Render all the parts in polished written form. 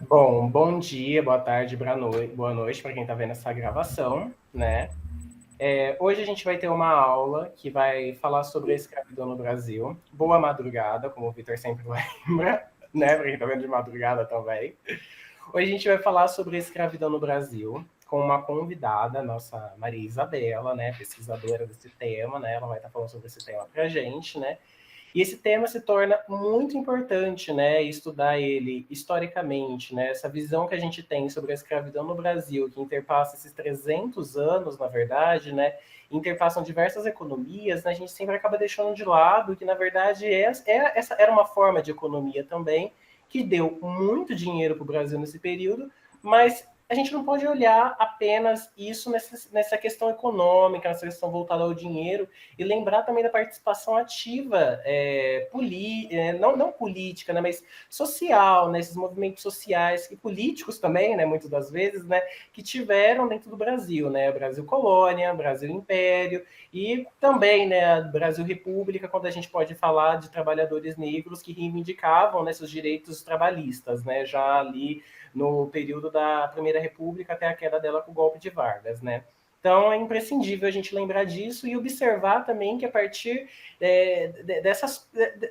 Bom dia, boa tarde, boa noite para quem está vendo essa gravação, né? Hoje a gente vai ter uma aula que vai falar sobre a escravidão no Brasil. Boa madrugada, como o Vitor sempre lembra, né? Para quem está vendo de madrugada também. Hoje a gente vai falar sobre a escravidão no Brasil com uma convidada, nossa Maria Isabela, né? Pesquisadora desse tema, né? Ela vai estar falando sobre esse tema para a gente, né? E esse tema se torna muito importante, né, estudar ele historicamente, né, essa visão que a gente tem sobre a escravidão no Brasil, que interpassa esses 300 anos, na verdade, né, interpassam diversas economias, né, a gente sempre acaba deixando de lado que, na verdade, essa era uma forma de economia também, que deu muito dinheiro para o Brasil nesse período, mas a gente não pode olhar apenas isso nessa questão econômica, nessa questão voltada ao dinheiro, e lembrar também da participação ativa, não política, né, mas social, né, esses movimentos sociais e políticos também, né, muitas das vezes, né, que tiveram dentro do Brasil, né, Brasil Colônia, Brasil Império e também, né, Brasil República, quando a gente pode falar de trabalhadores negros que reivindicavam, né, seus direitos trabalhistas, né, já ali no período da Primeira República até a queda dela com o golpe de Vargas, né. Então, é imprescindível a gente lembrar disso e observar também que a partir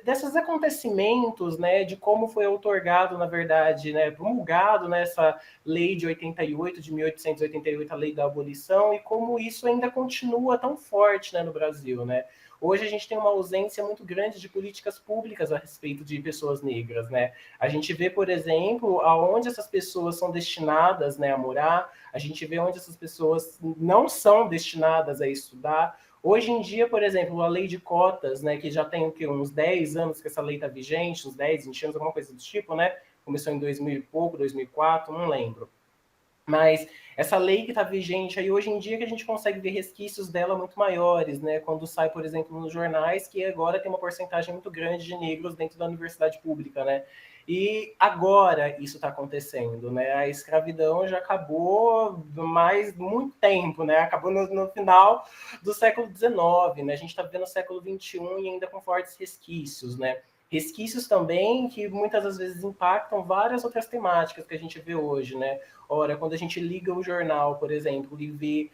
desses acontecimentos, né, de como foi outorgado, na verdade, né, promulgado nessa lei de 88, de 1888, a lei da abolição, e como isso ainda continua tão forte, né, no Brasil, né. Hoje a gente tem uma ausência muito grande de políticas públicas a respeito de pessoas negras, né. A gente vê, por exemplo, aonde essas pessoas são destinadas, né, a morar, a gente vê onde essas pessoas não são destinadas a estudar. Hoje em dia, por exemplo, a lei de cotas, né, que já tem o quê? Uns 10 anos que essa lei está vigente, uns 10, 20 anos, alguma coisa do tipo, né? Começou em 2000 e pouco, 2004, não lembro. Mas essa lei que está vigente aí hoje em dia que a gente consegue ver resquícios dela muito maiores, né? Quando sai, por exemplo, nos jornais, que agora tem uma porcentagem muito grande de negros dentro da universidade pública, né? E agora isso está acontecendo, né? A escravidão já acabou mais muito tempo, né? Acabou no final do século XIX, né? A gente está vivendo o século XXI e ainda com fortes resquícios, né? Resquícios também que muitas das vezes impactam várias outras temáticas que a gente vê hoje, né? Ora, quando a gente liga o jornal, por exemplo, e vê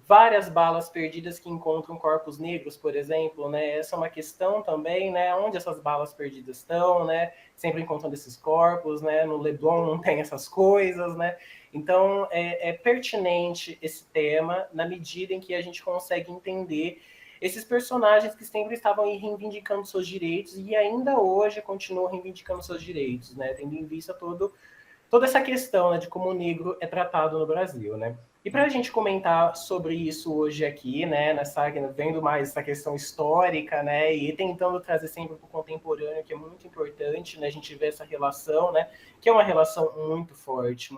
várias balas perdidas que encontram corpos negros, por exemplo, né? Essa é uma questão também, né? Onde essas balas perdidas estão, né? Sempre encontrando esses corpos, né? No Leblon não tem essas coisas, né? Então, é pertinente esse tema na medida em que a gente consegue entender esses personagens que sempre estavam aí reivindicando seus direitos e ainda hoje continuam reivindicando seus direitos, né? Tendo em vista toda essa questão, né, de como o negro é tratado no Brasil, né? E para a gente comentar sobre isso hoje aqui, né, vendo mais essa questão histórica, né, e tentando trazer sempre para o contemporâneo, que é muito importante, né, a gente vê essa relação, né, que é uma relação muito forte,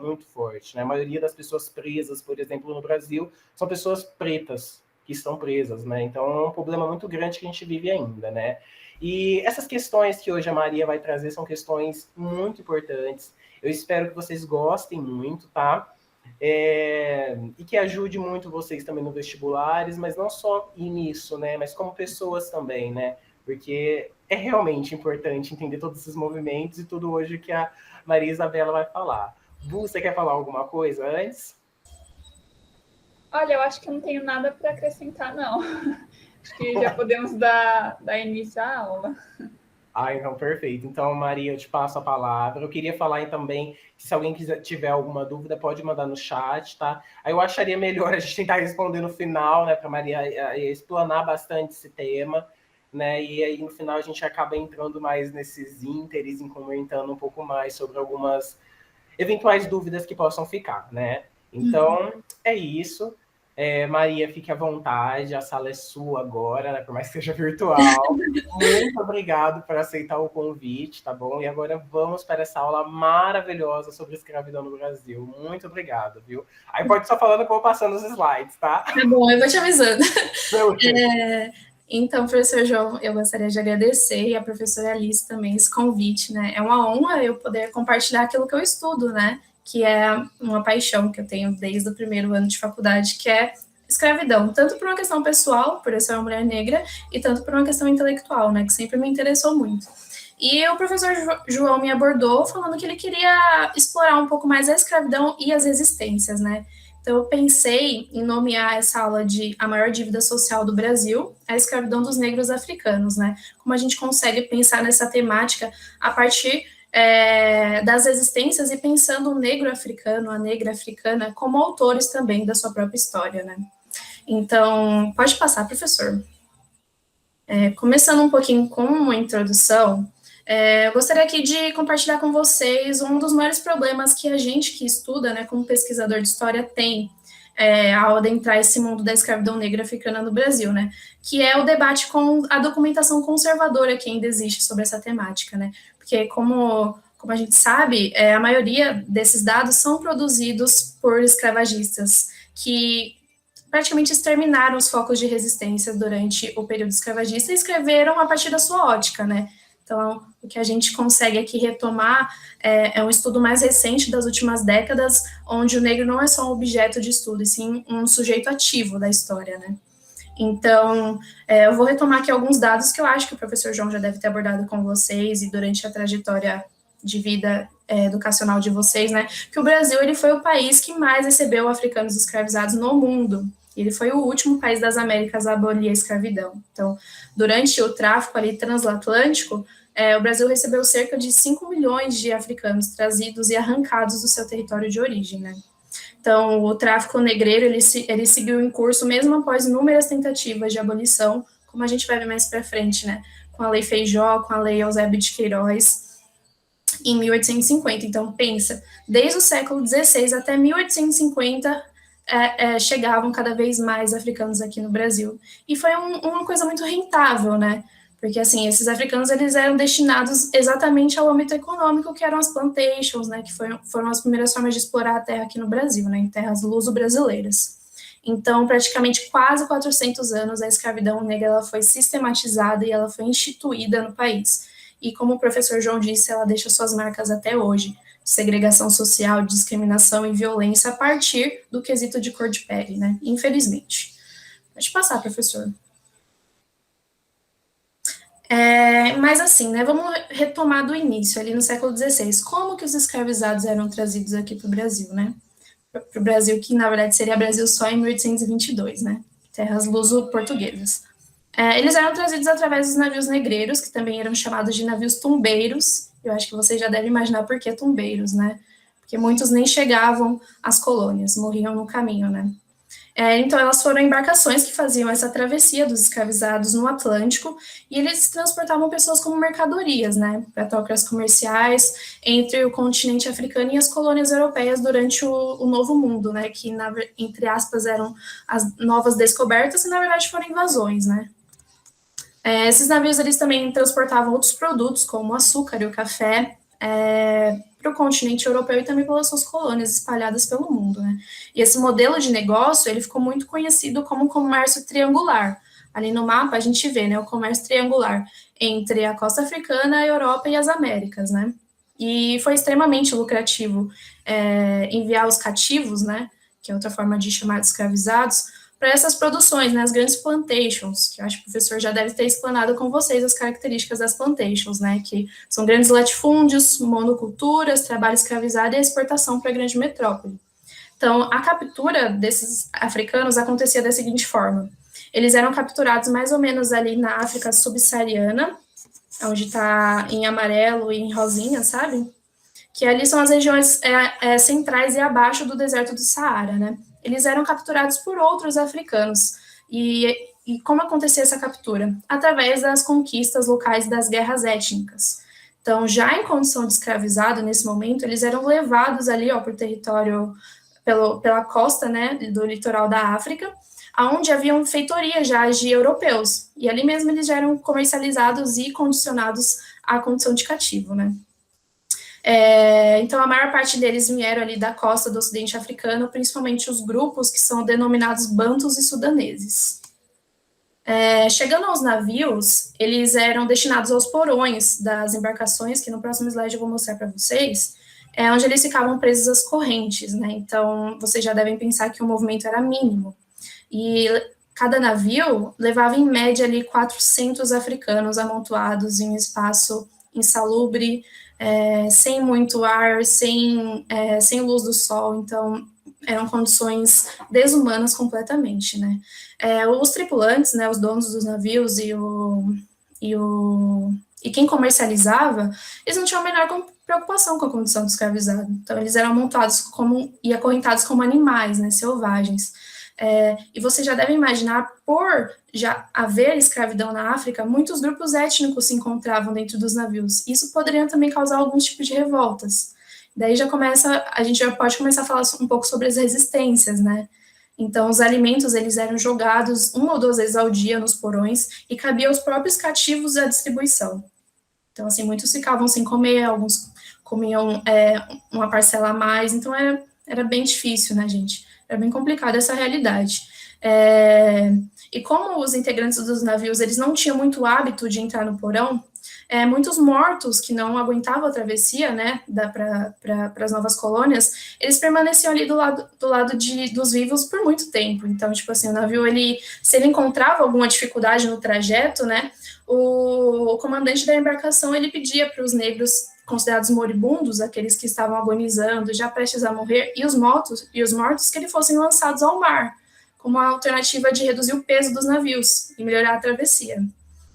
né? A maioria das pessoas presas, por exemplo, no Brasil, são pessoas pretas que estão presas, né? Então é um problema muito grande que a gente vive ainda, né? E essas questões que hoje a Maria vai trazer são questões muito importantes. Eu espero que vocês gostem muito, tá? E que ajude muito vocês também no vestibulares, mas não só nisso, né? Mas como pessoas também, né? Porque é realmente importante entender todos esses movimentos e tudo hoje que a Maria Isabela vai falar. Bu, você quer falar alguma coisa antes? Olha, eu acho que eu não tenho nada para acrescentar, não. Acho que já podemos dar início à aula. Então, perfeito. Então, Maria, eu te passo a palavra. Eu queria falar também que se alguém tiver alguma dúvida, pode mandar no chat, tá? Aí eu acharia melhor a gente tentar responder no final, né, para Maria explanar bastante esse tema, né? E aí no final a gente acaba entrando mais nesses ínteres, comentando um pouco mais sobre algumas eventuais dúvidas que possam ficar, né? Então, é isso. Maria, fique à vontade, a sala é sua agora, né, por mais que seja virtual. Muito obrigado por aceitar o convite, tá bom? E agora vamos para essa aula maravilhosa sobre escravidão no Brasil. Muito obrigado, viu? Aí pode só falando que eu vou passando os slides, tá? Tá bom, eu vou te avisando. Então, professor João, eu gostaria de agradecer e a professora Alice também esse convite, né? É uma honra eu poder compartilhar aquilo que eu estudo, né? Que é uma paixão que eu tenho desde o primeiro ano de faculdade, que é escravidão, tanto por uma questão pessoal, por eu ser uma mulher negra, e tanto por uma questão intelectual, né? Que sempre me interessou muito. E o professor João me abordou falando que ele queria explorar um pouco mais a escravidão e as resistências, né? Então, eu pensei em nomear essa aula de A Maior Dívida Social do Brasil, a escravidão dos negros africanos, né? Como a gente consegue pensar nessa temática a partir das resistências e pensando o negro africano, a negra africana, como autores também da sua própria história, né? Então, pode passar, professor. Começando um pouquinho com uma introdução, eu gostaria aqui de compartilhar com vocês um dos maiores problemas que a gente que estuda, né, como pesquisador de história, tem ao adentrar esse mundo da escravidão negra africana no Brasil, né, que é o debate com a documentação conservadora que ainda existe sobre essa temática, né, porque como a gente sabe, a maioria desses dados são produzidos por escravagistas que praticamente exterminaram os focos de resistência durante o período escravagista e escreveram a partir da sua ótica, né? Então, o que a gente consegue aqui retomar é um estudo mais recente das últimas décadas, onde o negro não é só um objeto de estudo, e sim um sujeito ativo da história, né? Então, eu vou retomar aqui alguns dados que eu acho que o professor João já deve ter abordado com vocês e durante a trajetória de vida educacional de vocês, né? Que o Brasil ele foi o país que mais recebeu africanos escravizados no mundo. Ele foi o último país das Américas a abolir a escravidão. Então, durante o tráfico ali transatlântico, o Brasil recebeu cerca de 5 milhões de africanos trazidos e arrancados do seu território de origem, né? Então, o tráfico negreiro, ele seguiu em curso mesmo após inúmeras tentativas de abolição, como a gente vai ver mais para frente, né? Com a Lei Feijó, com a Lei Eusébio de Queiroz, em 1850. Então, pensa, desde o século XVI até 1850, chegavam cada vez mais africanos aqui no Brasil. E foi uma coisa muito rentável, né? Porque, assim, esses africanos, eles eram destinados exatamente ao âmbito econômico, que eram as plantations, né? Que foram as primeiras formas de explorar a terra aqui no Brasil, né? Em terras luso-brasileiras. Então, praticamente quase 400 anos, a escravidão negra ela foi sistematizada e ela foi instituída no país. E como o professor João disse, ela deixa suas marcas até hoje. Segregação social, discriminação e violência a partir do quesito de cor de pele, né? Infelizmente. Pode passar, professor. Mas assim, né? Vamos retomar do início, ali no século XVI. Como que os escravizados eram trazidos aqui para o Brasil, né? Para o Brasil, que na verdade seria Brasil só em 1822, né? Terras luso-portuguesas. Eles eram trazidos através dos navios negreiros, que também eram chamados de navios tumbeiros. Eu acho que vocês já devem imaginar por que tumbeiros, né? Porque muitos nem chegavam às colônias, morriam no caminho, né? Então, elas foram embarcações que faziam essa travessia dos escravizados no Atlântico e eles transportavam pessoas como mercadorias, né? Para trocas comerciais entre o continente africano e as colônias europeias durante o Novo Mundo, né? Que, entre aspas, eram as novas descobertas e, na verdade, foram invasões, né? Esses navios eles também transportavam outros produtos, como o açúcar e o café, para o continente europeu e também pelas suas colônias espalhadas pelo mundo, né? E esse modelo de negócio ele ficou muito conhecido como comércio triangular. Ali no mapa a gente vê, né, o comércio triangular entre a costa africana, a Europa e as Américas, né? E foi extremamente lucrativo enviar os cativos, né, que é outra forma de chamar de escravizados, para essas produções, né, as grandes plantations, que eu acho que o professor já deve ter explanado com vocês as características das plantations, né, que são grandes latifúndios, monoculturas, trabalho escravizado e a exportação para a grande metrópole. Então, a captura desses africanos acontecia da seguinte forma: eles eram capturados mais ou menos ali na África subsaariana, onde está em amarelo e em rosinha, sabe? Que ali são as regiões centrais e abaixo do deserto do Saara, né? Eles eram capturados por outros africanos. E como acontecia essa captura? Através das conquistas locais das guerras étnicas. Então, já em condição de escravizado, nesse momento, eles eram levados ali, ó, para o território, pela costa, né, do litoral da África, onde haviam feitorias já de europeus. E ali mesmo eles já eram comercializados e condicionados à condição de cativo, né? Então, a maior parte deles vieram ali da costa do ocidente africano, principalmente os grupos que são denominados bantus e sudaneses. Chegando aos navios, eles eram destinados aos porões das embarcações, que no próximo slide eu vou mostrar para vocês, onde eles ficavam presos às correntes, né? Então, vocês já devem pensar que o movimento era mínimo. E cada navio levava, em média, ali 400 africanos amontoados em um espaço insalubre, sem muito ar, sem luz do sol, então eram condições desumanas completamente, né? Os tripulantes, né, os donos dos navios e quem comercializava, eles não tinham a menor preocupação com a condição do escravizado. Então, eles eram montados e acorrentados como animais, né, selvagens. E você já deve imaginar, por já haver escravidão na África, muitos grupos étnicos se encontravam dentro dos navios. Isso poderia também causar alguns tipos de revoltas. Daí a gente já pode começar a falar um pouco sobre as resistências, né? Então, os alimentos, eles eram jogados 1 ou 2 vezes ao dia nos porões e cabia aos próprios cativos a distribuição. Então, assim, muitos ficavam sem comer, alguns comiam uma parcela a mais, então era bem difícil, né, gente? Era bem complicado essa realidade. E como os integrantes dos navios, eles não tinham muito hábito de entrar no porão, muitos mortos que não aguentavam a travessia, né, para as novas colônias, eles permaneciam ali do lado dos vivos por muito tempo. Então, tipo assim, o navio, se ele encontrava alguma dificuldade no trajeto, né, o comandante da embarcação, ele pedia para os negros considerados moribundos, aqueles que estavam agonizando, já prestes a morrer, e os mortos que eles fossem lançados ao mar, como uma alternativa de reduzir o peso dos navios e melhorar a travessia.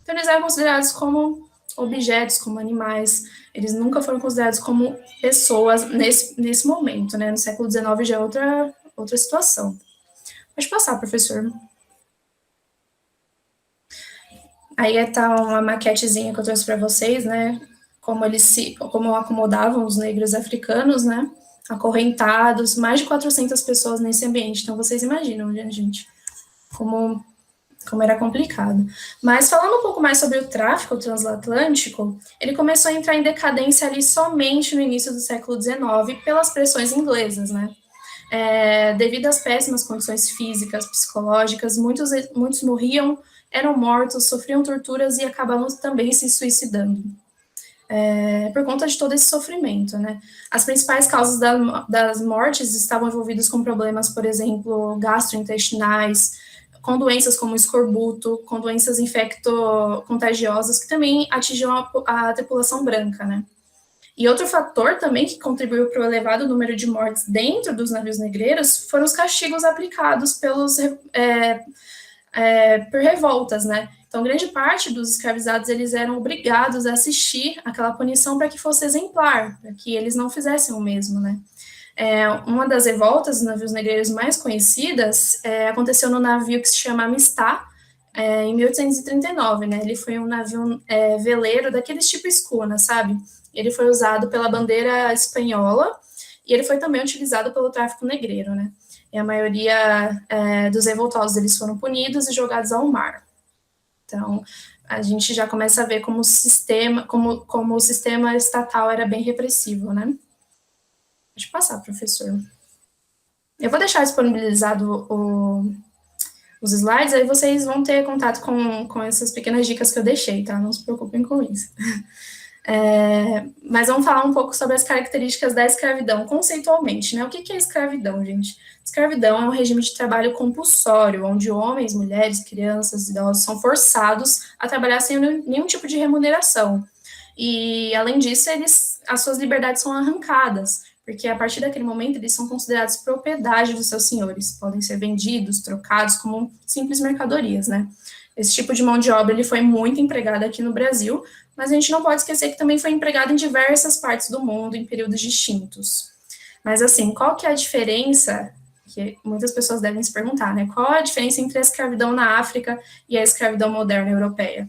Então, eles eram considerados como objetos, como animais, eles nunca foram considerados como pessoas nesse momento, né? No século XIX já é outra situação. Pode passar, professor. Aí está uma maquetezinha que eu trouxe para vocês, né? Como acomodavam os negros africanos, né? Acorrentados, mais de 400 pessoas nesse ambiente. Então, vocês imaginam, né, gente, como era complicado. Mas falando um pouco mais sobre o tráfico transatlântico, ele começou a entrar em decadência ali somente no início do século XIX pelas pressões inglesas, né? Devido às péssimas condições físicas, psicológicas, muitos morriam, eram mortos, sofriam torturas e acabavam também se suicidando. Por conta de todo esse sofrimento, né? As principais causas das mortes estavam envolvidas com problemas, por exemplo, gastrointestinais, com doenças como escorbuto, com doenças infecto-contagiosas, que também atingiam a tripulação branca, né? E outro fator também que contribuiu para o elevado número de mortes dentro dos navios negreiros foram os castigos aplicados por revoltas, né? Então, grande parte dos escravizados, eles eram obrigados a assistir aquela punição para que fosse exemplar, para que eles não fizessem o mesmo, né? Uma das revoltas dos navios negreiros mais conhecidas aconteceu no navio que se chama Amistad, em 1839, né? Ele foi um navio veleiro daqueles tipo escuna, sabe? Ele foi usado pela bandeira espanhola e ele foi também utilizado pelo tráfico negreiro, né? E a maioria dos revoltosos, eles foram punidos e jogados ao mar. Então, a gente já começa a ver como o sistema estatal era bem repressivo, né? Pode passar, professor. Eu vou deixar disponibilizado os slides, aí vocês vão ter contato com essas pequenas dicas que eu deixei, tá? Não se preocupem com isso. Mas vamos falar um pouco sobre as características da escravidão, conceitualmente, né? O que é escravidão, gente? Escravidão é um regime de trabalho compulsório, onde homens, mulheres, crianças, idosos são forçados a trabalhar sem nenhum tipo de remuneração. E, além disso, as suas liberdades são arrancadas, porque a partir daquele momento eles são considerados propriedade dos seus senhores, podem ser vendidos, trocados como simples mercadorias, né? Esse tipo de mão de obra ele foi muito empregado aqui no Brasil, mas a gente não pode esquecer que também foi empregado em diversas partes do mundo, em períodos distintos. Mas, assim, qual que é a diferença, que muitas pessoas devem se perguntar, né? Qual é a diferença entre a escravidão na África e a escravidão moderna europeia?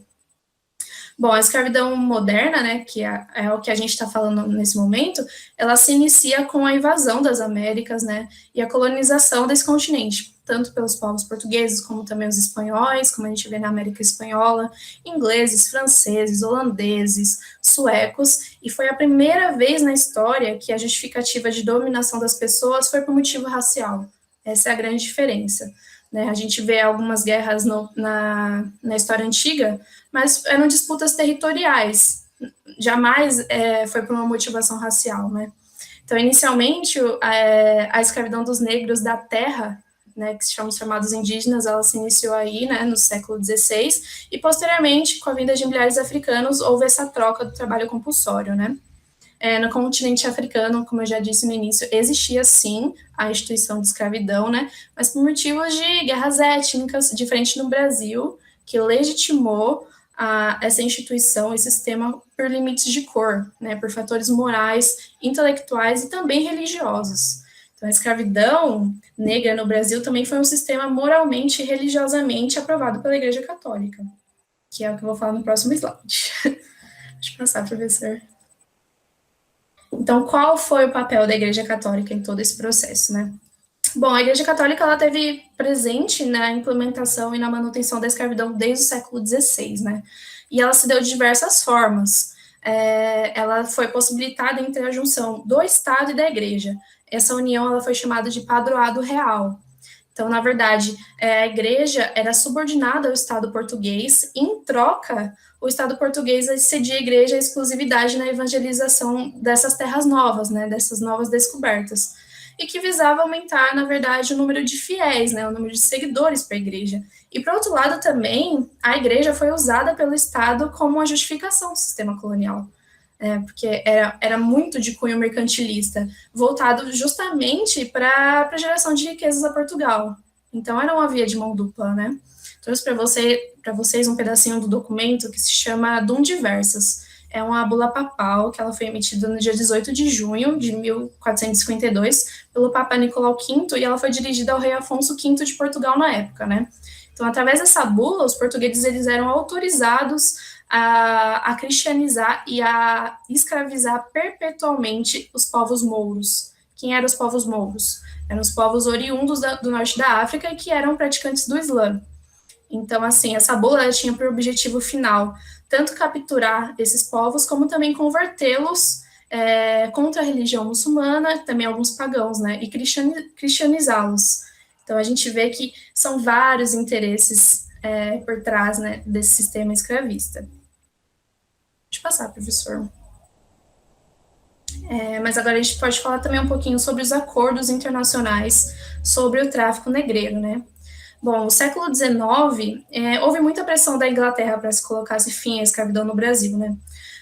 Bom, a escravidão moderna, né, que é o que a gente está falando nesse momento, ela se inicia com a invasão das Américas, né, e a colonização desse continente, tanto pelos povos portugueses, como também os espanhóis, como a gente vê na América Espanhola, ingleses, franceses, holandeses, suecos, e foi a primeira vez na história que a justificativa de dominação das pessoas foi por motivo racial. Essa é a grande diferença. Né? A gente vê algumas guerras na história antiga, mas eram disputas territoriais, jamais foi por uma motivação racial, né? Então, inicialmente, a escravidão dos negros da terra né, que se chamam os chamados indígenas, ela se iniciou aí, né, no século XVI, e posteriormente, com a vinda de milhares de africanos, houve essa troca do trabalho compulsório, né. No continente africano, como eu já disse no início, existia sim a instituição de escravidão, né, mas por motivos de guerras étnicas, diferente no Brasil, que legitimou essa instituição, esse sistema, por limites de cor, né, por fatores morais, intelectuais e também religiosos. Então, a escravidão negra no Brasil também foi um sistema moralmente e religiosamente aprovado pela Igreja Católica, que é o que eu vou falar no próximo slide. Deixa eu passar, professor. Então, qual foi o papel da Igreja Católica em todo esse processo, né? Bom, a Igreja Católica, ela teve presente na implementação e na manutenção da escravidão desde o século XVI, né? E ela se deu de diversas formas. Ela foi possibilitada entre a junção do Estado e da Igreja. Essa união, ela foi chamada de padroado real. Então, na verdade, a Igreja era subordinada ao Estado português, e, em troca, o Estado português cedia à Igreja a exclusividade na evangelização dessas terras novas, né, dessas novas descobertas, e que visava aumentar, na verdade, o número de fiéis, né, o número de seguidores para a Igreja. E, por outro lado, também, a Igreja foi usada pelo Estado como uma justificação do sistema colonial, porque era muito de cunho mercantilista, voltado justamente para a geração de riquezas a Portugal. Então, era uma via de mão dupla, né? Trouxe para vocês um pedacinho do documento que se chama Dum Diversas. É uma bula papal que ela foi emitida no dia 18 de junho de 1452 pelo Papa Nicolau V, e ela foi dirigida ao rei Afonso V de Portugal na época, né? Então, através dessa bula, os portugueses eles eram autorizados a cristianizar e a escravizar perpetualmente os povos mouros. Quem eram os povos mouros? Eram os povos oriundos do norte da África e que eram praticantes do Islã. Então, assim, essa bula tinha por objetivo final tanto capturar esses povos, como também convertê-los contra a religião muçulmana, também alguns pagãos, né, e cristianizá-los. Então, a gente vê que são vários interesses por trás, né, desse sistema escravista. Deixa eu passar, professor. Mas agora a gente pode falar também um pouquinho sobre os acordos internacionais sobre o tráfico negreiro, né? Bom, no século XIX, houve muita pressão da Inglaterra para se colocasse fim à escravidão no Brasil, né?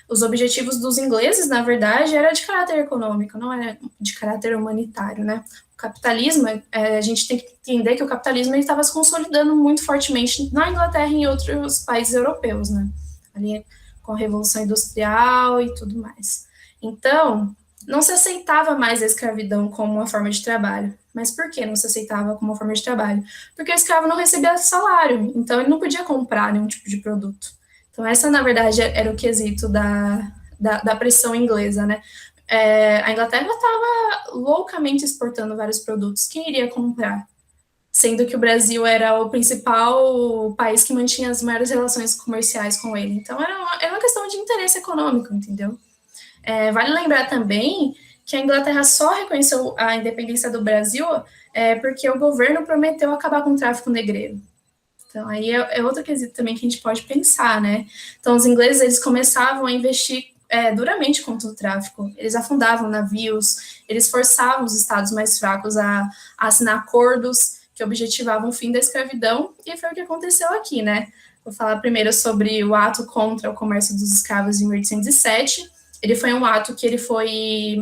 Os objetivos dos ingleses, na verdade, era de caráter econômico, não era de caráter humanitário, né? O capitalismo, a gente tem que entender que o capitalismo estava se consolidando muito fortemente na Inglaterra e em outros países europeus, né? Ali com a Revolução Industrial e tudo mais. Então, não se aceitava mais a escravidão como uma forma de trabalho. Mas por que não se aceitava como uma forma de trabalho? Porque o escravo não recebia salário, então ele não podia comprar nenhum tipo de produto. Então, essa, na verdade, era o quesito da pressão inglesa, né? A Inglaterra estava loucamente exportando vários produtos. Quem iria comprar? Sendo que o Brasil era o principal país que mantinha as maiores relações comerciais com ele. Então, era uma questão de interesse econômico, entendeu? Vale lembrar também que a Inglaterra só reconheceu a independência do Brasil porque o governo prometeu acabar com o tráfico negreiro. Então, aí é outro quesito também que a gente pode pensar, né? Então, os ingleses, eles começavam a investir duramente contra o tráfico. Eles afundavam navios, eles forçavam os estados mais fracos a assinar acordos que objetivavam o fim da escravidão, e foi o que aconteceu aqui, né? Vou falar primeiro sobre o ato contra o comércio dos escravos em 1807. Ele foi um ato que ele foi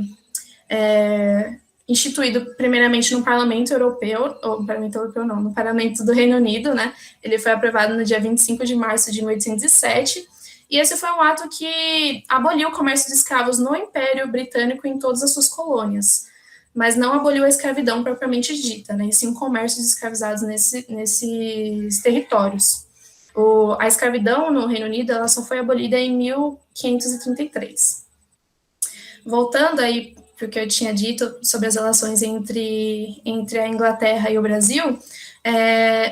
instituído primeiramente no Parlamento Europeu, ou no Parlamento Europeu não, no Parlamento do Reino Unido, né? Ele foi aprovado no dia 25 de março de 1807, e esse foi um ato que aboliu o comércio de escravos no Império Britânico em todas as suas colônias, mas não aboliu a escravidão propriamente dita, né? E sim o comércio de escravizados nesses territórios. A escravidão no Reino Unido, ela só foi abolida em 1533. Voltando aí para o que eu tinha dito sobre as relações entre a Inglaterra e o Brasil,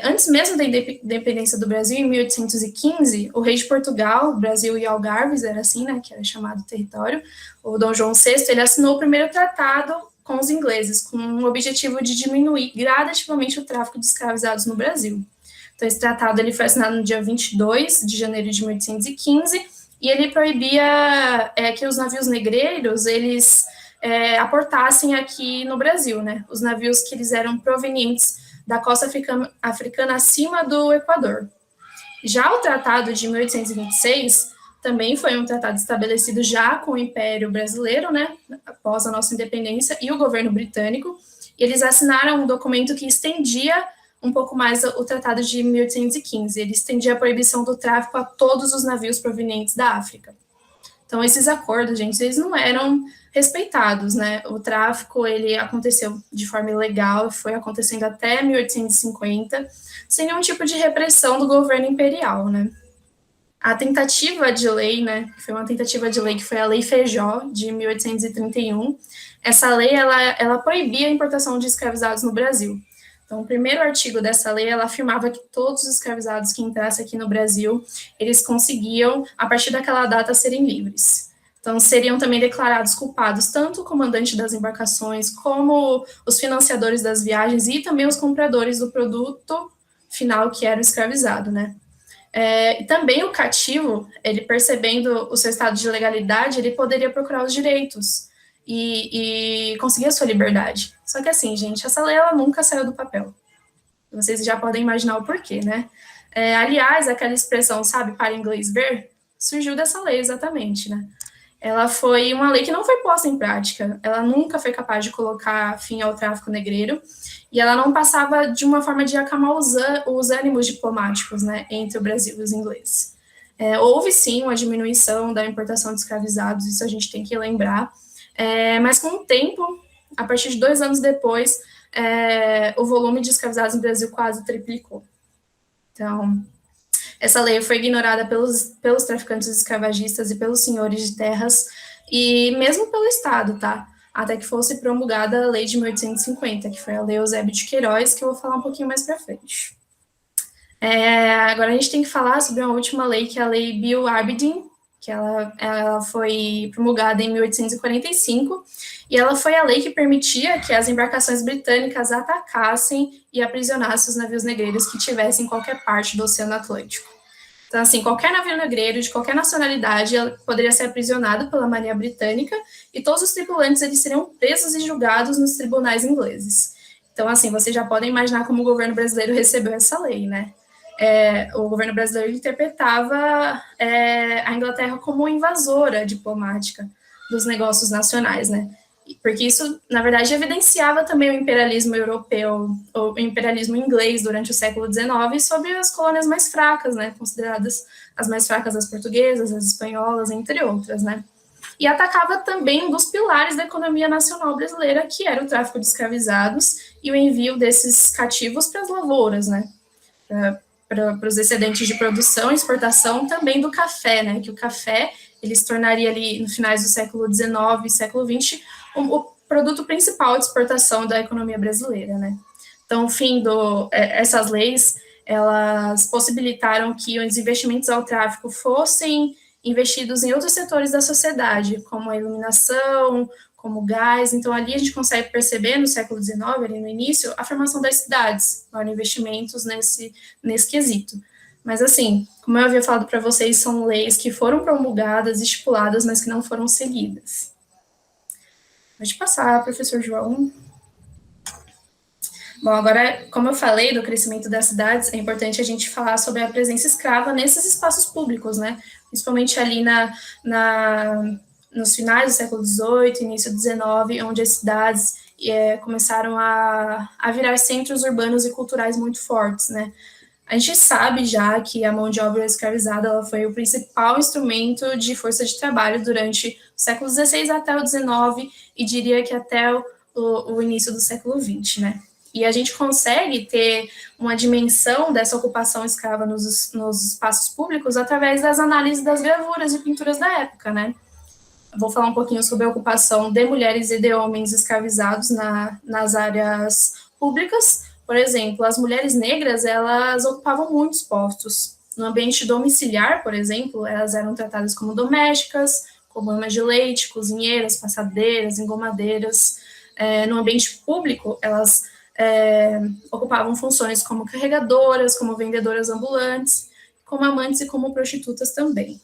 antes mesmo da independência do Brasil, em 1815, o rei de Portugal, Brasil e Algarves, era assim, né, que era chamado território, o Dom João VI, ele assinou o primeiro tratado com os ingleses, com o objetivo de diminuir gradativamente o tráfico de escravizados no Brasil. Então, esse tratado ele foi assinado no dia 22 de janeiro de 1815, e ele proibia que os navios negreiros, eles aportassem aqui no Brasil, né? Os navios que eles eram provenientes da costa africana acima do Equador. Já o Tratado de 1826 também foi um tratado estabelecido já com o Império Brasileiro, né, após a nossa independência, e o governo britânico, e eles assinaram um documento que estendia um pouco mais o Tratado de 1815. Ele estendia a proibição do tráfico a todos os navios provenientes da África. Então, esses acordos, gente, eles não eram respeitados, né? O tráfico, ele aconteceu de forma ilegal, foi acontecendo até 1850, sem nenhum tipo de repressão do governo imperial, né? A tentativa de lei, né, foi uma tentativa de lei que foi a Lei Feijó, de 1831. Essa lei, ela proibia a importação de escravizados no Brasil. Então, o primeiro artigo dessa lei, ela afirmava que todos os escravizados que entrassem aqui no Brasil, eles conseguiam, a partir daquela data, serem livres. Então, seriam também declarados culpados tanto o comandante das embarcações, como os financiadores das viagens e também os compradores do produto final, que era o escravizado, né? E também o cativo, ele percebendo o seu estado de legalidade, ele poderia procurar os direitos e conseguir a sua liberdade. Só que assim, gente, essa lei ela nunca saiu do papel. Vocês já podem imaginar o porquê, né? Aliás, aquela expressão, sabe, para inglês ver, surgiu dessa lei exatamente, né? Ela foi uma lei que não foi posta em prática, ela nunca foi capaz de colocar fim ao tráfico negreiro, e ela não passava de uma forma de acalmar os ânimos diplomáticos, né, entre o Brasil e os ingleses. Houve, sim, uma diminuição da importação de escravizados, isso a gente tem que lembrar, mas com o tempo, a partir de 2 anos depois, o volume de escravizados no Brasil quase triplicou. Então, essa lei foi ignorada pelos traficantes escravagistas e pelos senhores de terras, e mesmo pelo Estado, tá? Até que fosse promulgada a lei de 1850, que foi a Lei Eusébio de Queiroz, que eu vou falar um pouquinho mais para frente. Agora a gente tem que falar sobre uma última lei, que é a Lei Bill-Aberdeen, que ela foi promulgada em 1845, e ela foi a lei que permitia que as embarcações britânicas atacassem e aprisionassem os navios negreiros que tivessem em qualquer parte do Oceano Atlântico. Então, assim, qualquer navio negreiro de qualquer nacionalidade poderia ser aprisionado pela Marinha Britânica e todos os tripulantes eles seriam presos e julgados nos tribunais ingleses. Então, assim, vocês já podem imaginar como o governo brasileiro recebeu essa lei, né? O governo brasileiro interpretava a Inglaterra como invasora diplomática dos negócios nacionais, né? Porque isso, na verdade, evidenciava também o imperialismo europeu, o imperialismo inglês durante o século XIX sobre as colônias mais fracas, né? Consideradas as mais fracas, as portuguesas, as espanholas, entre outras, né? E atacava também um dos pilares da economia nacional brasileira, que era o tráfico de escravizados e o envio desses cativos para as lavouras, né? Para os excedentes de produção e exportação também do café, né? Que o café ele se tornaria ali no finais do século XIX e século XX o produto principal de exportação da economia brasileira, né? Então, o fim essas leis, elas possibilitaram que os investimentos ao tráfico fossem investidos em outros setores da sociedade, como a iluminação, como o gás. Então, ali a gente consegue perceber, no século XIX, ali no início, a formação das cidades, para investimentos nesse quesito. Mas, assim, como eu havia falado para vocês, são leis que foram promulgadas, estipuladas, mas que não foram seguidas. Pode passar, professor João. Bom, agora, como eu falei do crescimento das cidades, é importante a gente falar sobre a presença escrava nesses espaços públicos, né? Principalmente ali nos finais do século XVIII, início do XIX, onde as cidades começaram a virar centros urbanos e culturais muito fortes, né? A gente sabe já que a mão de obra escravizada ela foi o principal instrumento de força de trabalho durante o século XVI até o XIX e diria que até o início do século XX, né? E a gente consegue ter uma dimensão dessa ocupação escrava nos espaços públicos através das análises das gravuras e pinturas da época, né? Vou falar um pouquinho sobre a ocupação de mulheres e de homens escravizados nas áreas públicas. Por exemplo, as mulheres negras, elas ocupavam muitos postos. No ambiente domiciliar, por exemplo, elas eram tratadas como domésticas, como amas de leite, cozinheiras, passadeiras, engomadeiras. No ambiente público, elas ocupavam funções como carregadoras, como vendedoras ambulantes, como amantes e como prostitutas também.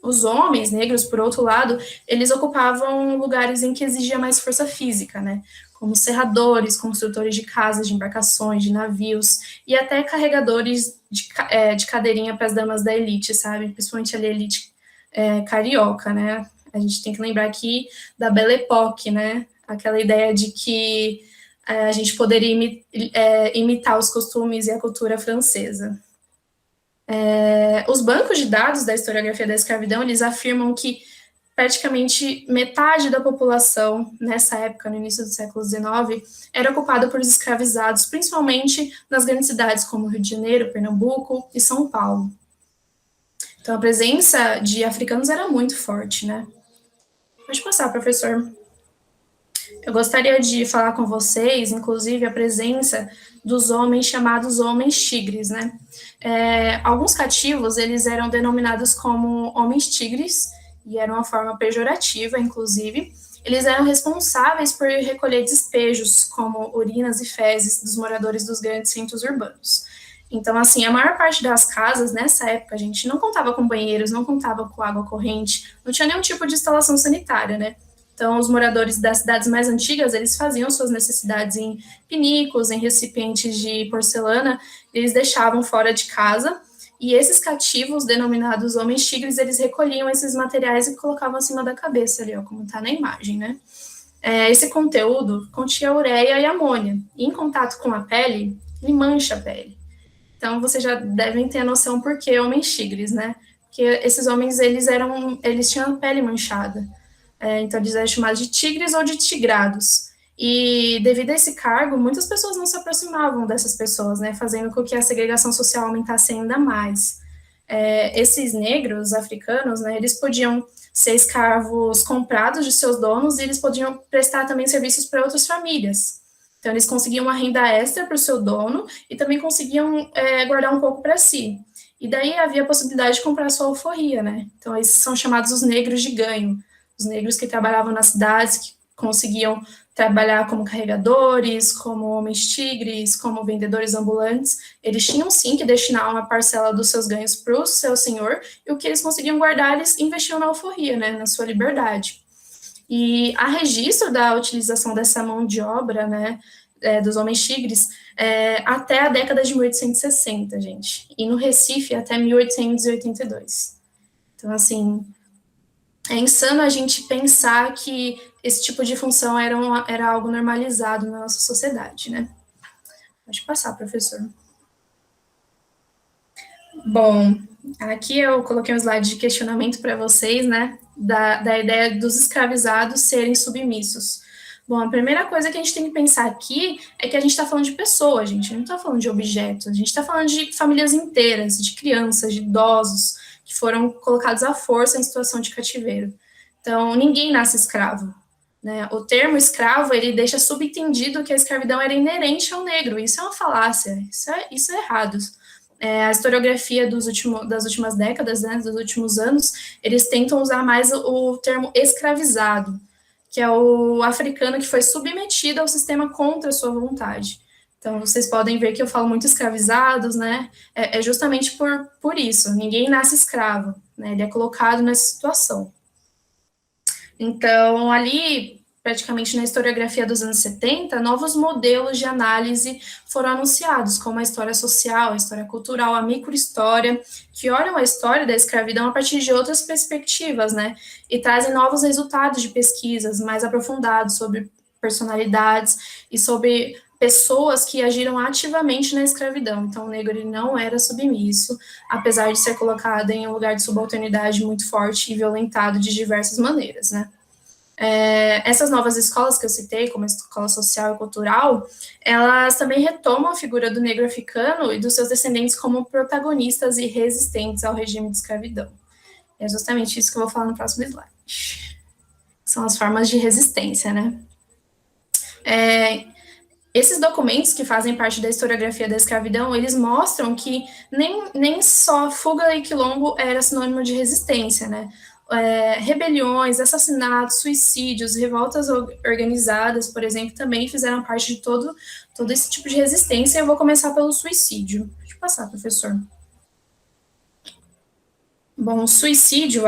Os homens negros, por outro lado, eles ocupavam lugares em que exigia mais força física, né? Como serradores, construtores de casas, de embarcações, de navios, e até carregadores de cadeirinha para as damas da elite, sabe? Principalmente ali a elite carioca, né? A gente tem que lembrar aqui da Belle Époque, né? Aquela ideia de que a gente poderia imitar os costumes e a cultura francesa. Os bancos de dados da historiografia da escravidão, eles afirmam que praticamente metade da população, nessa época, no início do século XIX, era ocupada por escravizados, principalmente nas grandes cidades como Rio de Janeiro, Pernambuco e São Paulo. Então, a presença de africanos era muito forte, né? Pode passar, professor. Eu gostaria de falar com vocês, inclusive, a presença dos homens chamados homens tigres, né? Alguns cativos, eles eram denominados como homens tigres, e era uma forma pejorativa, inclusive. Eles eram responsáveis por recolher despejos, como urinas e fezes, dos moradores dos grandes centros urbanos. Então, assim, a maior parte das casas, nessa época, a gente não contava com banheiros, não contava com água corrente, não tinha nenhum tipo de instalação sanitária, né? Então, os moradores das cidades mais antigas, eles faziam suas necessidades em pinicos, em recipientes de porcelana, eles deixavam fora de casa, e esses cativos, denominados homens tigres, eles recolhiam esses materiais e colocavam acima da cabeça ali, ó, como está na imagem, né? Esse conteúdo continha ureia e amônia, e em contato com a pele, ele mancha a pele. Então, vocês já devem ter a noção por que homens tigres, né? Porque esses homens, eles tinham a pele manchada. Então, eles eram chamados de tigres ou de tigrados. E, devido a esse cargo, muitas pessoas não se aproximavam dessas pessoas, né? Fazendo com que a segregação social aumentasse ainda mais. Esses negros africanos, né? Eles podiam ser escravos comprados de seus donos e eles podiam prestar também serviços para outras famílias. Então, eles conseguiam uma renda extra para o seu dono e também conseguiam guardar um pouco para si. E daí havia a possibilidade de comprar sua alforria, né? Então, esses são chamados os negros de ganho. Os negros que trabalhavam nas cidades, que conseguiam trabalhar como carregadores, como homens tigres, como vendedores ambulantes, eles tinham sim que destinar uma parcela dos seus ganhos para o seu senhor, e o que eles conseguiam guardar, eles investiam na alforria, né, na sua liberdade. E há registro da utilização dessa mão de obra, né, dos homens tigres, até a década de 1860, gente, e no Recife até 1882. Então, assim, é insano a gente pensar que esse tipo de função era algo normalizado na nossa sociedade, né? Pode passar, professor. Bom, aqui eu coloquei um slide de questionamento para vocês, né? Da ideia dos escravizados serem submissos. Bom, a primeira coisa que a gente tem que pensar aqui é que a gente está falando de pessoas, gente, não está falando de objetos, a gente está falando de famílias inteiras, de crianças, de idosos, que foram colocados à força em situação de cativeiro. Então, ninguém nasce escravo, né? O termo escravo, ele deixa subentendido que a escravidão era inerente ao negro. Isso é uma falácia, isso é errado. A historiografia das últimas décadas, né, dos últimos anos, eles tentam usar mais o termo escravizado, que é o africano que foi submetido ao sistema contra a sua vontade. Então, vocês podem ver que eu falo muito escravizados, né? É justamente por isso. Ninguém nasce escravo, né? Ele é colocado nessa situação. Então, ali, praticamente na historiografia dos anos 70, novos modelos de análise foram anunciados, como a história social, a história cultural, a microhistória, que olham a história da escravidão a partir de outras perspectivas, né? E trazem novos resultados de pesquisas mais aprofundados sobre personalidades e sobre pessoas que agiram ativamente na escravidão. Então, o negro ele não era submisso, apesar de ser colocado em um lugar de subalternidade muito forte e violentado de diversas maneiras, né? Essas novas escolas que eu citei, como a escola social e cultural, elas também retomam a figura do negro africano e dos seus descendentes como protagonistas e resistentes ao regime de escravidão. É justamente isso que eu vou falar no próximo slide. São as formas de resistência, né? Esses documentos que fazem parte da historiografia da escravidão, eles mostram que nem só fuga e quilombo era sinônimo de resistência, né? Rebeliões, assassinatos, suicídios, revoltas organizadas, por exemplo, também fizeram parte de todo esse tipo de resistência. Eu vou começar pelo suicídio. Pode passar, professor. Bom, o suicídio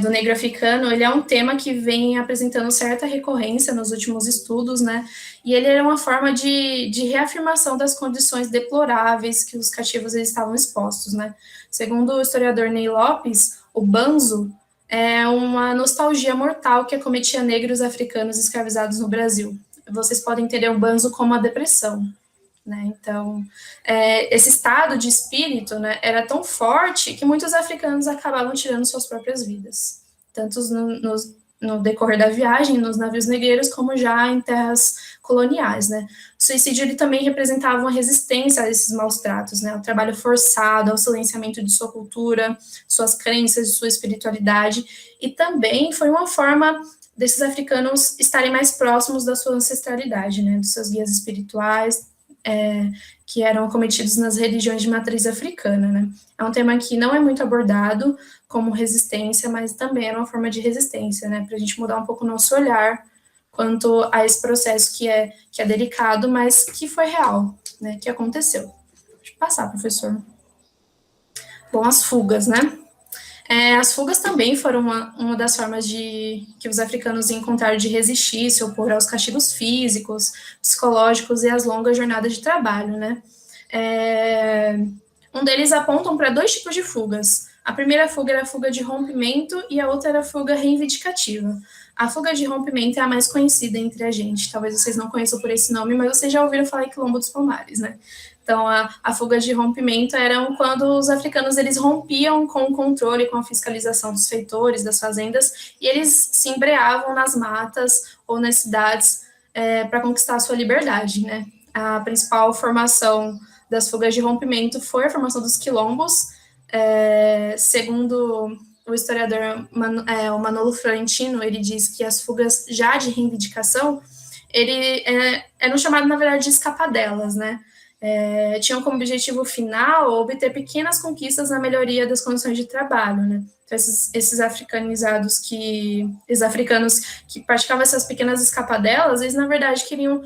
do negro africano, ele é um tema que vem apresentando certa recorrência nos últimos estudos, né? E ele era uma forma de reafirmação das condições deploráveis que os cativos eles estavam expostos, né? Segundo o historiador Ney Lopes, o banzo é uma nostalgia mortal que acometia negros africanos escravizados no Brasil. Vocês podem entender o banzo como a depressão. Né? Então, esse estado de espírito, né, era tão forte que muitos africanos acabavam tirando suas próprias vidas, tanto no decorrer da viagem, nos navios negreiros, como já em terras coloniais. Né? O suicídio ele também representava uma resistência a esses maus tratos, né? O trabalho forçado, ao silenciamento de sua cultura, suas crenças, de sua espiritualidade, e também foi uma forma desses africanos estarem mais próximos da sua ancestralidade, né? Dos seus guias espirituais, que eram acometidos nas religiões de matriz africana, né? É um tema que não é muito abordado como resistência, mas também era uma forma de resistência, né? Para a gente mudar um pouco o nosso olhar quanto a esse processo que é delicado, mas que foi real, né? Que aconteceu. Deixa eu passar, professor. Bom, as fugas, né? As fugas também foram uma das formas que os africanos encontraram de resistir, se opor aos castigos físicos, psicológicos e às longas jornadas de trabalho, né? Um deles apontam para 2 tipos de fugas. A primeira fuga era a fuga de rompimento e a outra era a fuga reivindicativa. A fuga de rompimento é a mais conhecida entre a gente. Talvez vocês não conheçam por esse nome, mas vocês já ouviram falar em Quilombo dos Palmares, né? Então, a fuga de rompimento eram quando os africanos eles rompiam com o controle, com a fiscalização dos feitores, das fazendas, e eles se embreavam nas matas ou nas cidades para conquistar a sua liberdade, né? A principal formação das fugas de rompimento foi a formação dos quilombos, segundo o historiador o Manolo Florentino, ele diz que as fugas já de reivindicação eram chamadas, na verdade, de escapadelas, né? Tinham como objetivo final obter pequenas conquistas na melhoria das condições de trabalho, né? Então, esses africanizados esses africanos que praticavam essas pequenas escapadelas, eles, na verdade, queriam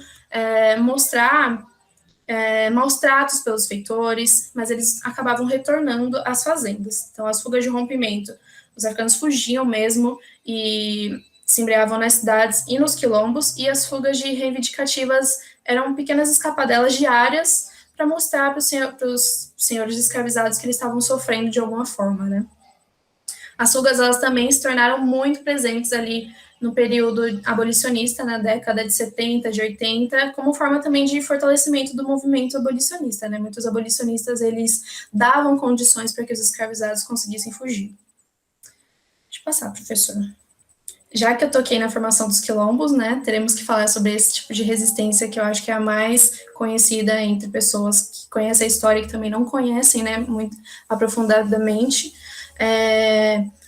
mostrar maus tratos pelos feitores, mas eles acabavam retornando às fazendas. Então, as fugas de rompimento, os africanos fugiam mesmo e se embreavam nas cidades e nos quilombos, e as fugas de reivindicativas eram pequenas escapadelas diárias para mostrar para os senhores escravizados que eles estavam sofrendo de alguma forma, né? As fugas, elas também se tornaram muito presentes ali no período abolicionista, na década de 70, de 80, como forma também de fortalecimento do movimento abolicionista, né? Muitos abolicionistas, eles davam condições para que os escravizados conseguissem fugir. Deixa eu passar, professor. Já que eu toquei na formação dos quilombos, né, teremos que falar sobre esse tipo de resistência que eu acho que é a mais conhecida entre pessoas que conhecem a história e que também não conhecem, né, muito aprofundadamente.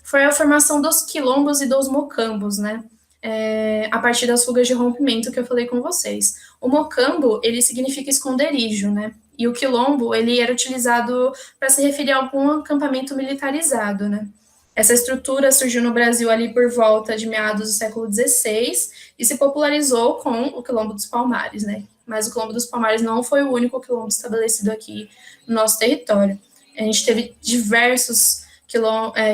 Foi a formação dos quilombos e dos mocambos, né, a partir das fugas de rompimento que eu falei com vocês. O mocambo, ele significa esconderijo, né, e o quilombo, ele era utilizado para se referir a algum acampamento militarizado, né. Essa estrutura surgiu no Brasil ali por volta de meados do século XVI e se popularizou com o Quilombo dos Palmares, né? Mas o Quilombo dos Palmares não foi o único quilombo estabelecido aqui no nosso território. A gente teve diversos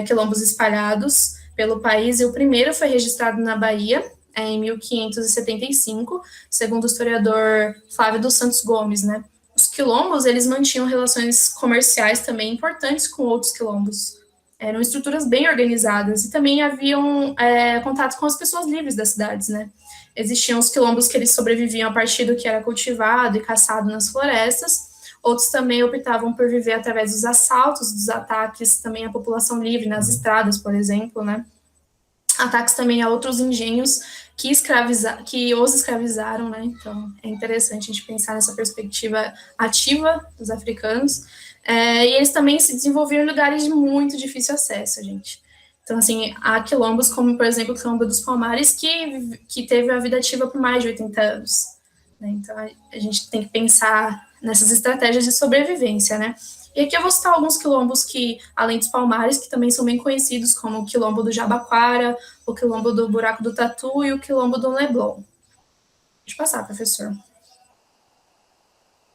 quilombos espalhados pelo país, e o primeiro foi registrado na Bahia, em 1575, segundo o historiador Flávio dos Santos Gomes, né? Os quilombos, eles mantinham relações comerciais também importantes com outros quilombos. Eram estruturas bem organizadas e também haviam contato com as pessoas livres das cidades, né? Existiam os quilombos que eles sobreviviam a partir do que era cultivado e caçado nas florestas, outros também optavam por viver através dos assaltos, dos ataques também à população livre nas estradas, por exemplo, né? Ataques também a outros engenhos que os escravizaram, né? Então, é interessante a gente pensar nessa perspectiva ativa dos africanos. E eles também se desenvolveram em lugares de muito difícil acesso, gente. Então, assim, há quilombos como, por exemplo, o Quilombo dos Palmares, que teve a vida ativa por mais de 80 anos. Né? Então, a gente tem que pensar nessas estratégias de sobrevivência, né? E aqui eu vou citar alguns quilombos que, além dos Palmares, que também são bem conhecidos, como o Quilombo do Jabaquara, o Quilombo do Buraco do Tatu e o Quilombo do Leblon. Deixa eu passar, professor.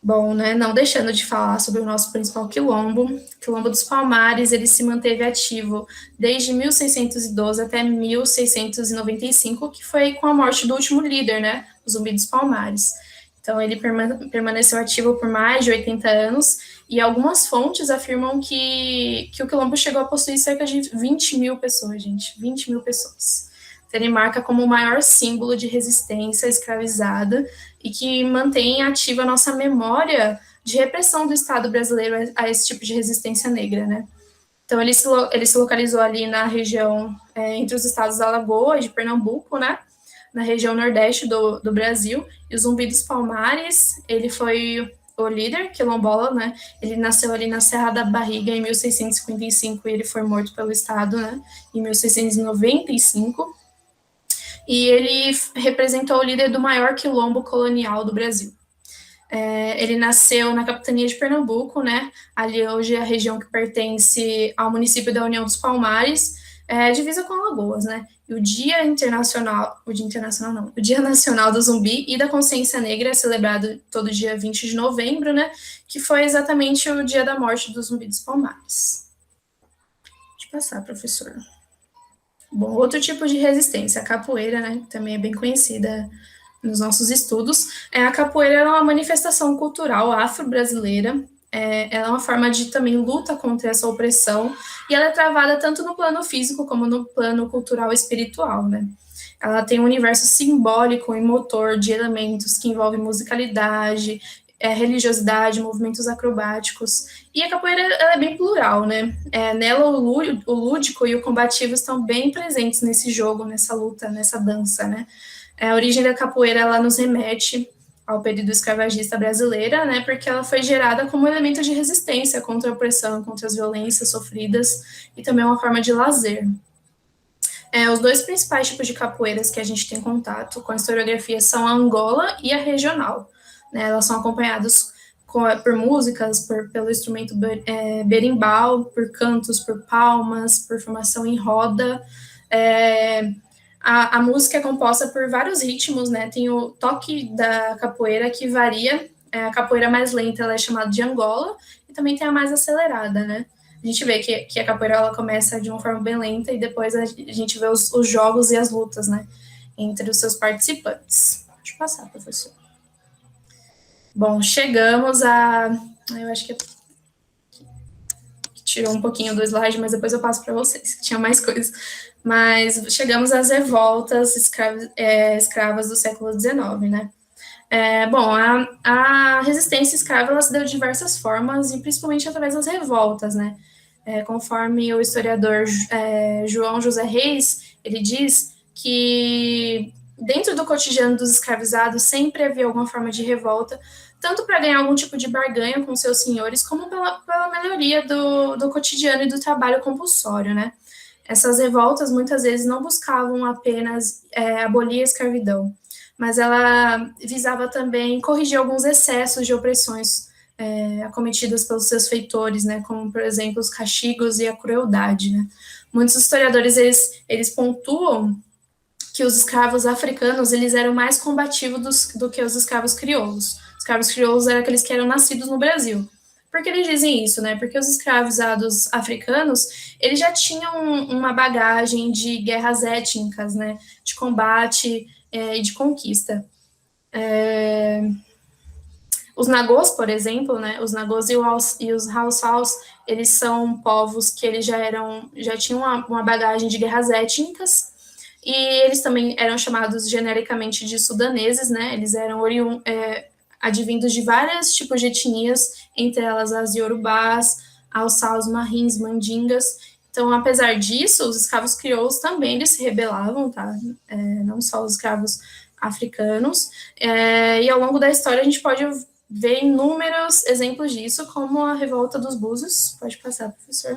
Bom, né, não deixando de falar sobre o nosso principal quilombo, o Quilombo dos Palmares, ele se manteve ativo desde 1612 até 1695, que foi com a morte do último líder, né, o Zumbi dos Palmares. Então, ele permaneceu ativo por mais de 80 anos, e algumas fontes afirmam que o quilombo chegou a possuir cerca de 20 mil pessoas, gente, 20 mil pessoas. Então, ele marca como o maior símbolo de resistência escravizada e que mantém ativa a nossa memória de repressão do Estado brasileiro a esse tipo de resistência negra, né? Então, ele se localizou ali na região, entre os estados da Alagoas e de Pernambuco, né? Na região nordeste do Brasil, e o Zumbi dos Palmares, ele foi o líder quilombola, né? Ele nasceu ali na Serra da Barriga em 1655 e ele foi morto pelo Estado, né? Em 1695. E ele representou o líder do maior quilombo colonial do Brasil. Ele nasceu na capitania de Pernambuco, né? Ali hoje é a região que pertence ao município da União dos Palmares, divisa com Alagoas, né? E o Dia Nacional do Zumbi e da Consciência Negra é celebrado todo dia 20 de novembro, né? Que foi exatamente o dia da morte do Zumbi dos Palmares. Pode passar, professor. Bom, outro tipo de resistência, a capoeira, né? Também é bem conhecida nos nossos estudos. A capoeira é uma manifestação cultural afro-brasileira. Ela é uma forma de também luta contra essa opressão, e ela é travada tanto no plano físico como no plano cultural e espiritual, né? Ela tem um universo simbólico e motor de elementos que envolvem musicalidade, religiosidade, movimentos acrobáticos, e a capoeira ela é bem plural, né? Nela o lúdico e o combativo estão bem presentes nesse jogo, nessa luta, nessa dança, né? A origem da capoeira ela nos remete ao período escravagista brasileira, né, porque ela foi gerada como elemento de resistência contra a opressão, contra as violências sofridas, e também uma forma de lazer. Os dois principais tipos de capoeiras que a gente tem contato com a historiografia são a Angola e a regional, né, elas são acompanhadas por músicas, pelo instrumento berimbau, por cantos, por palmas, por formação em roda. A música é composta por vários ritmos, né? Tem o toque da capoeira que varia. A capoeira mais lenta ela é chamada de Angola, e também tem a mais acelerada, né? A gente vê que a capoeira ela começa de uma forma bem lenta e depois a gente vê os jogos e as lutas, né? Entre os seus participantes. Deixa eu passar, professor. Bom, chegamos a... Eu acho que tirou um pouquinho do slide, mas depois eu passo para vocês, que tinha mais coisas. Mas chegamos às revoltas escravas do século XIX, né? Bom, a resistência escrava ela se deu de diversas formas, e principalmente através das revoltas, né? Conforme o historiador João José Reis, ele diz que dentro do cotidiano dos escravizados sempre havia alguma forma de revolta, tanto para ganhar algum tipo de barganha com seus senhores, como pela melhoria do cotidiano e do trabalho compulsório, né? Essas revoltas, muitas vezes, não buscavam apenas abolir a escravidão, mas ela visava também corrigir alguns excessos de opressões acometidas pelos seus feitores, né? Como, por exemplo, os castigos e a crueldade, né? Muitos historiadores, eles pontuam que os escravos africanos, eles eram mais combativos do que os escravos crioulos. Os escravos crioulos eram aqueles que eram nascidos no Brasil. Por que eles dizem isso, né? Porque os escravizados africanos, eles já tinham uma bagagem de guerras étnicas, né? De combate e de conquista. Os nagôs, por exemplo, né? Os nagôs e os hausaus, eles são povos que eles já tinham uma bagagem de guerras étnicas, e eles também eram chamados genericamente de sudaneses, né? Eles eram advindos de vários tipos de etnias, entre elas as iorubás, hausaus, marins, mandingas. Então, apesar disso, os escravos crioulos também eles se rebelavam, tá? Não só os escravos africanos. E ao longo da história a gente pode ver inúmeros exemplos disso, como a revolta dos Búzios. Pode passar, professor.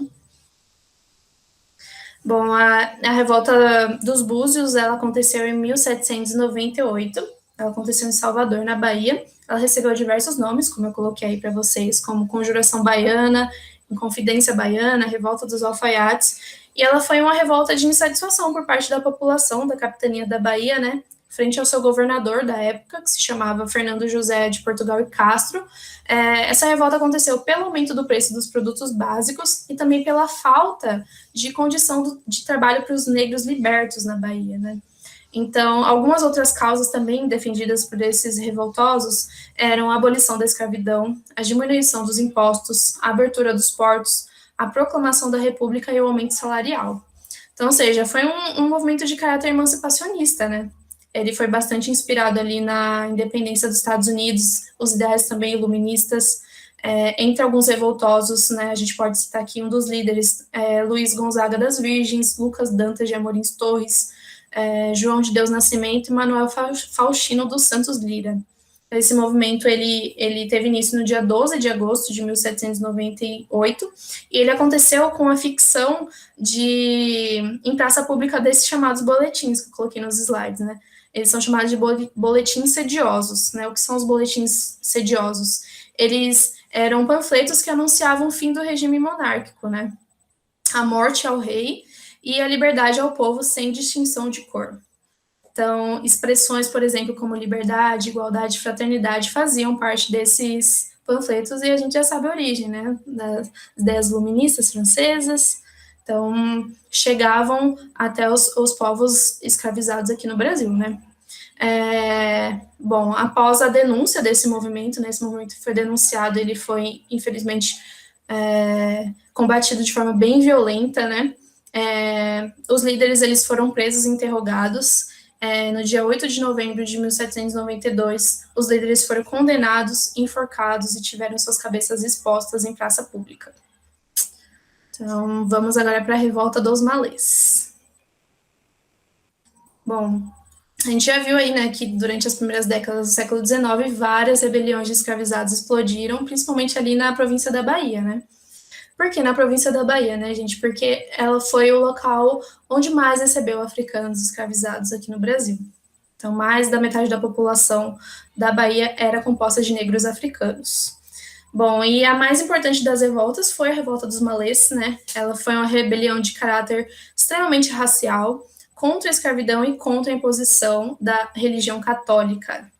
Bom, a revolta dos Búzios, ela aconteceu em 1798, ela aconteceu em Salvador, na Bahia. Ela recebeu diversos nomes, como eu coloquei aí para vocês, como Conjuração Baiana, Inconfidência Baiana, Revolta dos Alfaiates, e ela foi uma revolta de insatisfação por parte da população da capitania da Bahia, né, frente ao seu governador da época, que se chamava Fernando José de Portugal e Castro. Essa revolta aconteceu pelo aumento do preço dos produtos básicos e também pela falta de condição de trabalho para os negros libertos na Bahia, né? Então, algumas outras causas também defendidas por esses revoltosos eram a abolição da escravidão, a diminuição dos impostos, a abertura dos portos, a proclamação da República e o aumento salarial. Então, ou seja, foi um movimento de caráter emancipacionista, né? Ele foi bastante inspirado ali na independência dos Estados Unidos, os ideais também iluministas. Entre alguns revoltosos, né, a gente pode citar aqui um dos líderes, Luiz Gonzaga das Virgens, Lucas Dantas de Amorins Torres, João de Deus Nascimento e Manuel Faustino dos Santos Lira. Esse movimento ele teve início no dia 12 de agosto de 1798 e ele aconteceu com a ficção em praça pública desses chamados boletins que eu coloquei nos slides, né? Eles são chamados de boletins sediosos, né? O que são os boletins sediosos? Eles eram panfletos que anunciavam o fim do regime monárquico, né? A morte ao rei e a liberdade ao povo sem distinção de cor. Então, expressões, por exemplo, como liberdade, igualdade, fraternidade, faziam parte desses panfletos e a gente já sabe a origem, né, das ideias iluministas francesas. Então, chegavam até os povos escravizados aqui no Brasil, né. Bom, após a denúncia desse movimento, né, esse movimento foi denunciado, ele foi, infelizmente, combatido de forma bem violenta, né. Os líderes, eles foram presos e interrogados. No dia 8 de novembro de 1792, os líderes foram condenados, enforcados e tiveram suas cabeças expostas em praça pública. Então, vamos agora para a Revolta dos Malês. Bom, a gente já viu aí, né, que durante as primeiras décadas do século XIX, várias rebeliões de escravizados explodiram, principalmente ali na província da Bahia, né? Por que na província da Bahia, né, gente? Porque ela foi o local onde mais recebeu africanos escravizados aqui no Brasil. Então, mais da metade da população da Bahia era composta de negros africanos. Bom, e a mais importante das revoltas foi a Revolta dos Malês, né? Ela foi uma rebelião de caráter extremamente racial, contra a escravidão e contra a imposição da religião católica.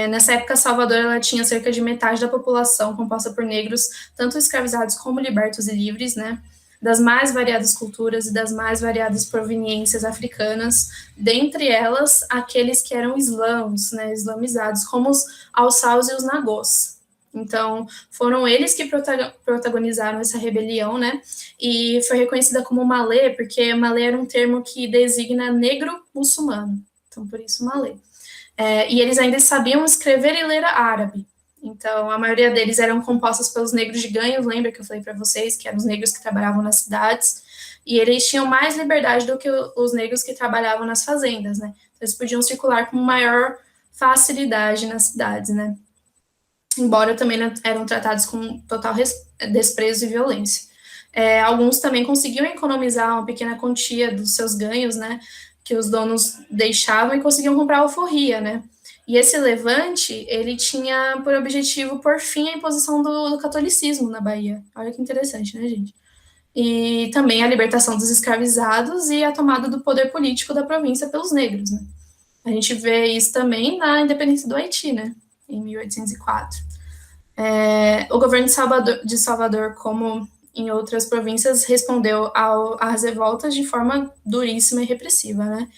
Nessa época, Salvador ela tinha cerca de metade da população composta por negros, tanto escravizados como libertos e livres, né, das mais variadas culturas e das mais variadas proveniências africanas, dentre elas, aqueles que eram islãos, né, islamizados, como os alçaus e os nagôs. Então, foram eles que protagonizaram essa rebelião, né, e foi reconhecida como malê, porque malê era um termo que designa negro muçulmano, então por isso malê. E eles ainda sabiam escrever e ler árabe. Então, a maioria deles eram compostos pelos negros de ganhos, lembra que eu falei para vocês, que eram os negros que trabalhavam nas cidades, e eles tinham mais liberdade do que os negros que trabalhavam nas fazendas, né? Então, eles podiam circular com maior facilidade nas cidades, né? Embora também eram tratados com total desprezo e violência. Alguns também conseguiam economizar uma pequena quantia dos seus ganhos, né? Que os donos deixavam e conseguiam comprar alforria, né? E esse levante, ele tinha por objetivo pôr fim à imposição do catolicismo na Bahia. Olha que interessante, né, gente? E também a libertação dos escravizados e a tomada do poder político da província pelos negros, né? A gente vê isso também na independência do Haiti, né? Em 1804. O governo de Salvador, como em outras províncias, respondeu às revoltas de forma duríssima e repressiva, né?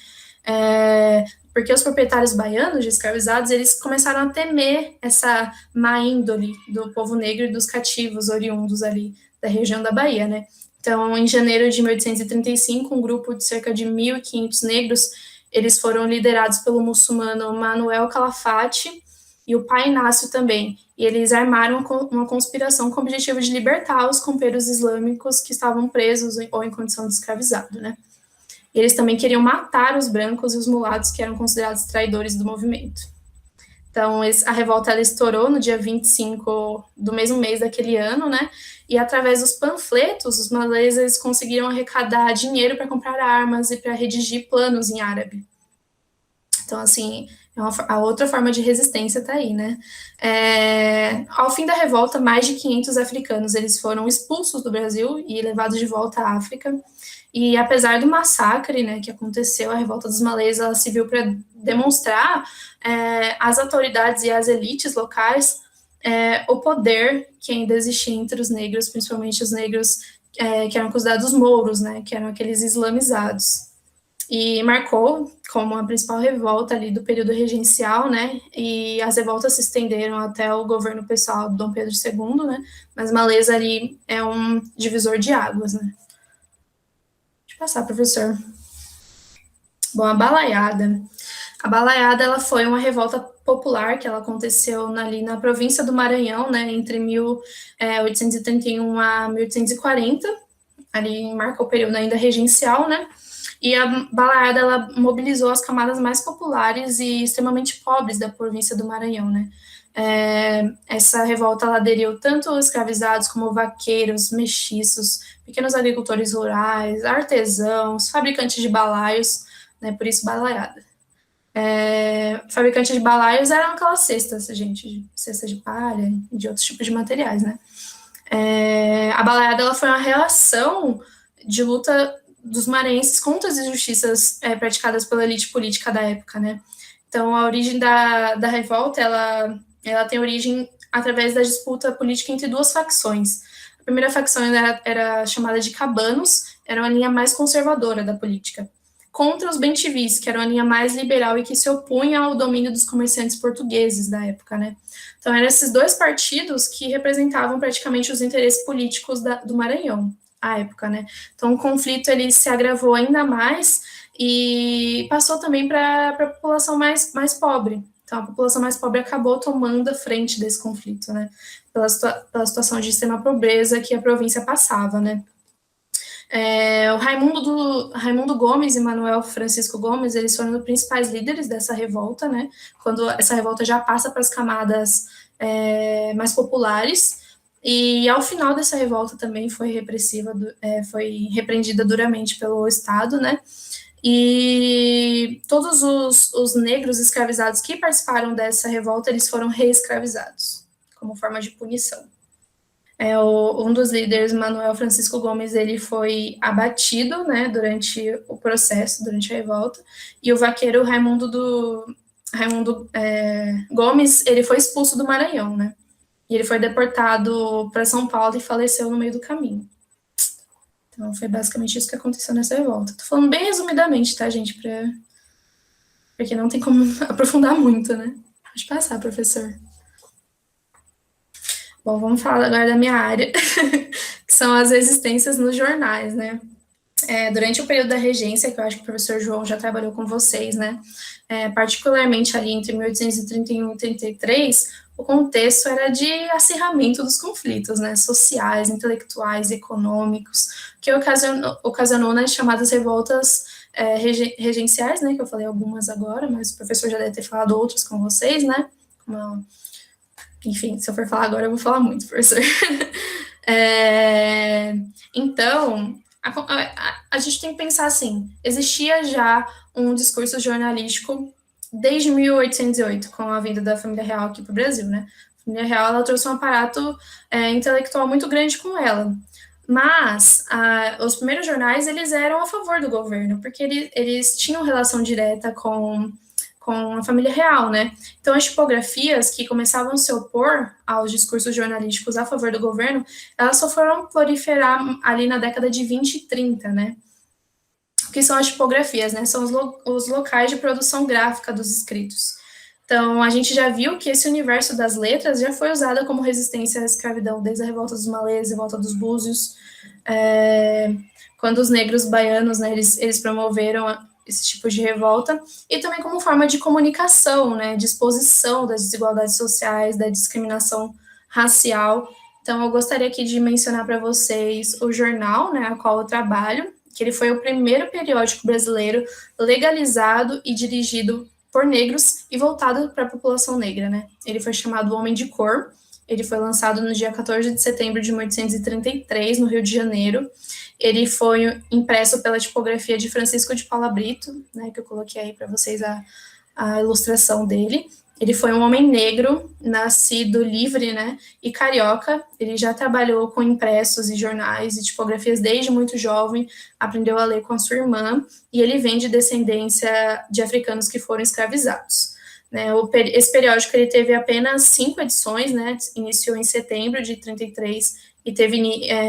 Porque os proprietários baianos de escravizados, eles começaram a temer essa má índole do povo negro e dos cativos oriundos ali da região da Bahia, né? Então, em janeiro de 1835, um grupo de cerca de 1.500 negros, eles foram liderados pelo muçulmano Manuel Calafate e o pai Inácio também, e eles armaram uma conspiração com o objetivo de libertar os companheiros islâmicos que estavam presos ou em condição de escravizado, né? E eles também queriam matar os brancos e os mulatos que eram considerados traidores do movimento. Então, a revolta ela estourou no dia 25 do mesmo mês daquele ano, né? E através dos panfletos, os malês eles conseguiram arrecadar dinheiro para comprar armas e para redigir planos em árabe. Então, assim, A outra forma de resistência está aí, né? Ao fim da revolta, mais de 500 africanos eles foram expulsos do Brasil e levados de volta à África. E apesar do massacre, né, que aconteceu, a revolta dos malês, ela serviu para demonstrar às autoridades e às elites locais o poder que ainda existia entre os negros, principalmente os negros que eram considerados mouros, né, que eram aqueles islamizados. E marcou como a principal revolta ali do período regencial, né, e as revoltas se estenderam até o governo pessoal do Dom Pedro II, né, mas Malês ali é um divisor de águas, né. Passar, professor. Bom, a balaiada. A balaiada, ela foi uma revolta popular que ela aconteceu ali na província do Maranhão, né, entre 1831 a 1840, ali marcou o período ainda regencial, né, e a balaiada, ela mobilizou as camadas mais populares e extremamente pobres da província do Maranhão, né. Essa revolta ela aderiu tanto escravizados como vaqueiros, mestiços, pequenos agricultores rurais, artesãos, fabricantes de balaios, né, por isso balaiada. Fabricantes de balaios eram aquelas cestas, gente, cestas de palha e de outros tipos de materiais, né. A balaiada ela foi uma reação de luta dos maranhenses contra as injustiças praticadas pela elite política da época, né. Então, a origem da revolta, ela tem origem através da disputa política entre duas facções. A primeira facção era chamada de cabanos, era uma linha mais conservadora da política, contra os bentivis, que era uma linha mais liberal e que se opunha ao domínio dos comerciantes portugueses da época, né. Então, eram esses dois partidos que representavam praticamente os interesses políticos do Maranhão, à época, né. Então, o conflito ele se agravou ainda mais e passou também para a população mais pobre. Então, a população mais pobre acabou tomando a frente desse conflito, né, pela situação de extrema pobreza que a província passava, né. O Raimundo Gomes e Manuel Francisco Gomes, eles foram os principais líderes dessa revolta, né, quando essa revolta já passa para as camadas mais populares, e ao final dessa revolta também foi repreendida duramente pelo Estado, né, e todos os negros escravizados que participaram dessa revolta, eles foram reescravizados, como forma de punição. Um dos líderes, Manuel Francisco Gomes, ele foi abatido, né, durante o processo, durante a revolta, e o vaqueiro Raimundo Gomes, ele foi expulso do Maranhão, né, e ele foi deportado para São Paulo e faleceu no meio do caminho. Então, foi basicamente isso que aconteceu nessa revolta. Tô falando bem resumidamente, tá, gente? Porque não tem como aprofundar muito, né? Pode passar, professor. Bom, vamos falar agora da minha área, que são as resistências nos jornais, né? Durante o período da regência, que eu acho que o professor João já trabalhou com vocês, né? Particularmente ali entre 1831 e 1833, o contexto era de acirramento dos conflitos, né, sociais, intelectuais, econômicos, que ocasionou nas chamadas revoltas regenciais, né, que eu falei algumas agora, mas o professor já deve ter falado outras com vocês, né, enfim, se eu for falar agora, eu vou falar muito, professor. Então, a gente tem que pensar assim, existia já um discurso jornalístico desde 1808, com a vinda da família real aqui para o Brasil, né? A família real, ela trouxe um aparato intelectual muito grande com ela. Mas os primeiros jornais, eles eram a favor do governo, porque eles tinham relação direta com a família real, né? Então, as tipografias que começavam a se opor aos discursos jornalísticos a favor do governo, elas só foram proliferar ali na década de 20 e 30, né? O que são as tipografias, né? São os locais de produção gráfica dos escritos. Então, a gente já viu que esse universo das letras já foi usado como resistência à escravidão, desde a revolta dos malês, a revolta dos búzios, quando os negros baianos, né, eles promoveram esse tipo de revolta, e também como forma de comunicação, né, de exposição das desigualdades sociais, da discriminação racial. Então, eu gostaria aqui de mencionar para vocês o jornal, né, a qual eu trabalho, que ele foi o primeiro periódico brasileiro legalizado e dirigido por negros e voltado para a população negra, né? Ele foi chamado Homem de Cor, ele foi lançado no dia 14 de setembro de 1833, no Rio de Janeiro. Ele foi impresso pela tipografia de Francisco de Paula Brito, né, que eu coloquei aí para vocês a ilustração dele. Ele foi um homem negro, nascido livre, né, e carioca. Ele já trabalhou com impressos e jornais e tipografias desde muito jovem, aprendeu a ler com a sua irmã, e ele vem de descendência de africanos que foram escravizados. Né, esse periódico ele teve apenas 5 edições, né, iniciou em setembro de 33 e teve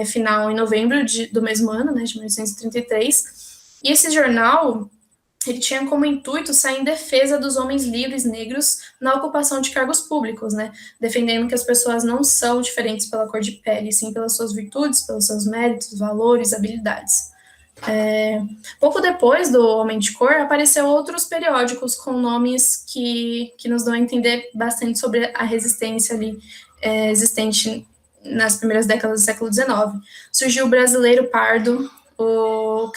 final em novembro do mesmo ano, né, de 1933. E esse jornal ele tinha como intuito sair em defesa dos homens livres negros na ocupação de cargos públicos, né? Defendendo que as pessoas não são diferentes pela cor de pele, sim pelas suas virtudes, pelos seus méritos, valores, habilidades. Pouco depois do Homem de Cor, apareceu outros periódicos com nomes que nos dão a entender bastante sobre a resistência ali existente nas primeiras décadas do século XIX. Surgiu o Brasileiro Pardo, o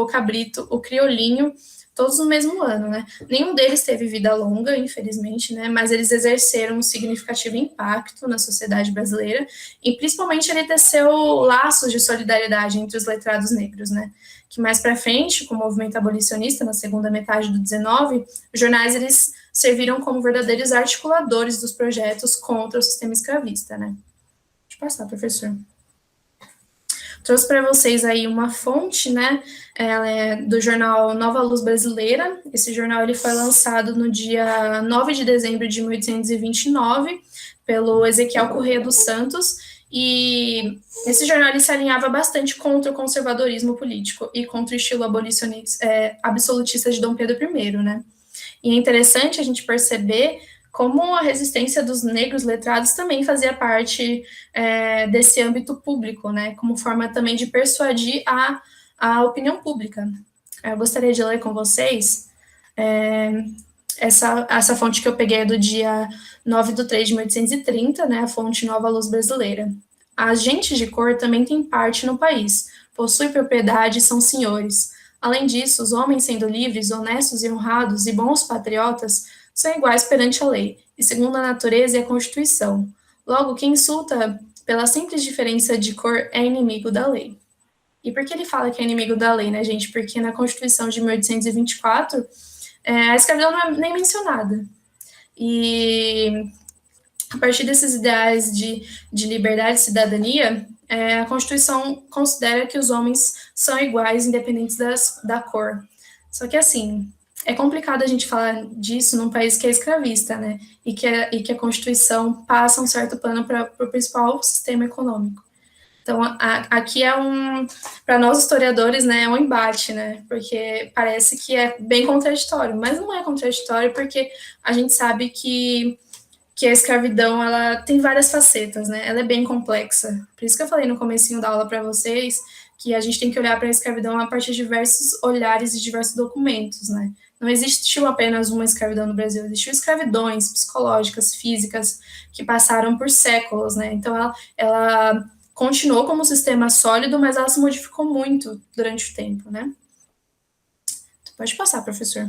Cabrito, o Criolinho, todos no mesmo ano, né? Nenhum deles teve vida longa, infelizmente, né? Mas eles exerceram um significativo impacto na sociedade brasileira e, principalmente, ele teceu laços de solidariedade entre os letrados negros, né? Que mais para frente, com o movimento abolicionista, na segunda metade do 19, os jornais, eles serviram como verdadeiros articuladores dos projetos contra o sistema escravista, né? Deixa eu passar, professor. Trouxe para vocês aí uma fonte, né, ela é do jornal Nova Luz Brasileira. Esse jornal ele foi lançado no dia 9 de dezembro de 1829 pelo Ezequiel Correia dos Santos, e esse jornal ele se alinhava bastante contra o conservadorismo político e contra o estilo absolutista de Dom Pedro I, né. E é interessante a gente perceber como a resistência dos negros letrados também fazia parte desse âmbito público, né, como forma também de persuadir a opinião pública. Eu gostaria de ler com vocês essa fonte que eu peguei do dia 9 de 3 de 1830, né, a fonte Nova Luz Brasileira. As gentes de cor também têm parte no país, possuem propriedade e são senhores. Além disso, os homens sendo livres, honestos e honrados e bons patriotas são iguais perante a lei, e segundo a natureza e a Constituição. Logo, quem insulta pela simples diferença de cor é inimigo da lei. E por que ele fala que é inimigo da lei, né, gente? Porque na Constituição de 1824, a escravidão não é nem mencionada. E a partir desses ideais de liberdade e cidadania, a Constituição considera que os homens são iguais, independentes da cor. Só que, assim, é complicado a gente falar disso num país que é escravista, né? E que a Constituição passa um certo pano para o principal sistema econômico. Então, aqui para nós historiadores, né, é um embate, né? Porque parece que é bem contraditório, mas não é contraditório porque a gente sabe que a escravidão, ela tem várias facetas, né? Ela é bem complexa. Por isso que eu falei no comecinho da aula para vocês que a gente tem que olhar para a escravidão a partir de diversos olhares e diversos documentos, né? Não existiu apenas uma escravidão no Brasil, existiu escravidões psicológicas, físicas, que passaram por séculos, né? Então, ela continuou como um sistema sólido, mas ela se modificou muito durante o tempo, né? Pode passar, professor.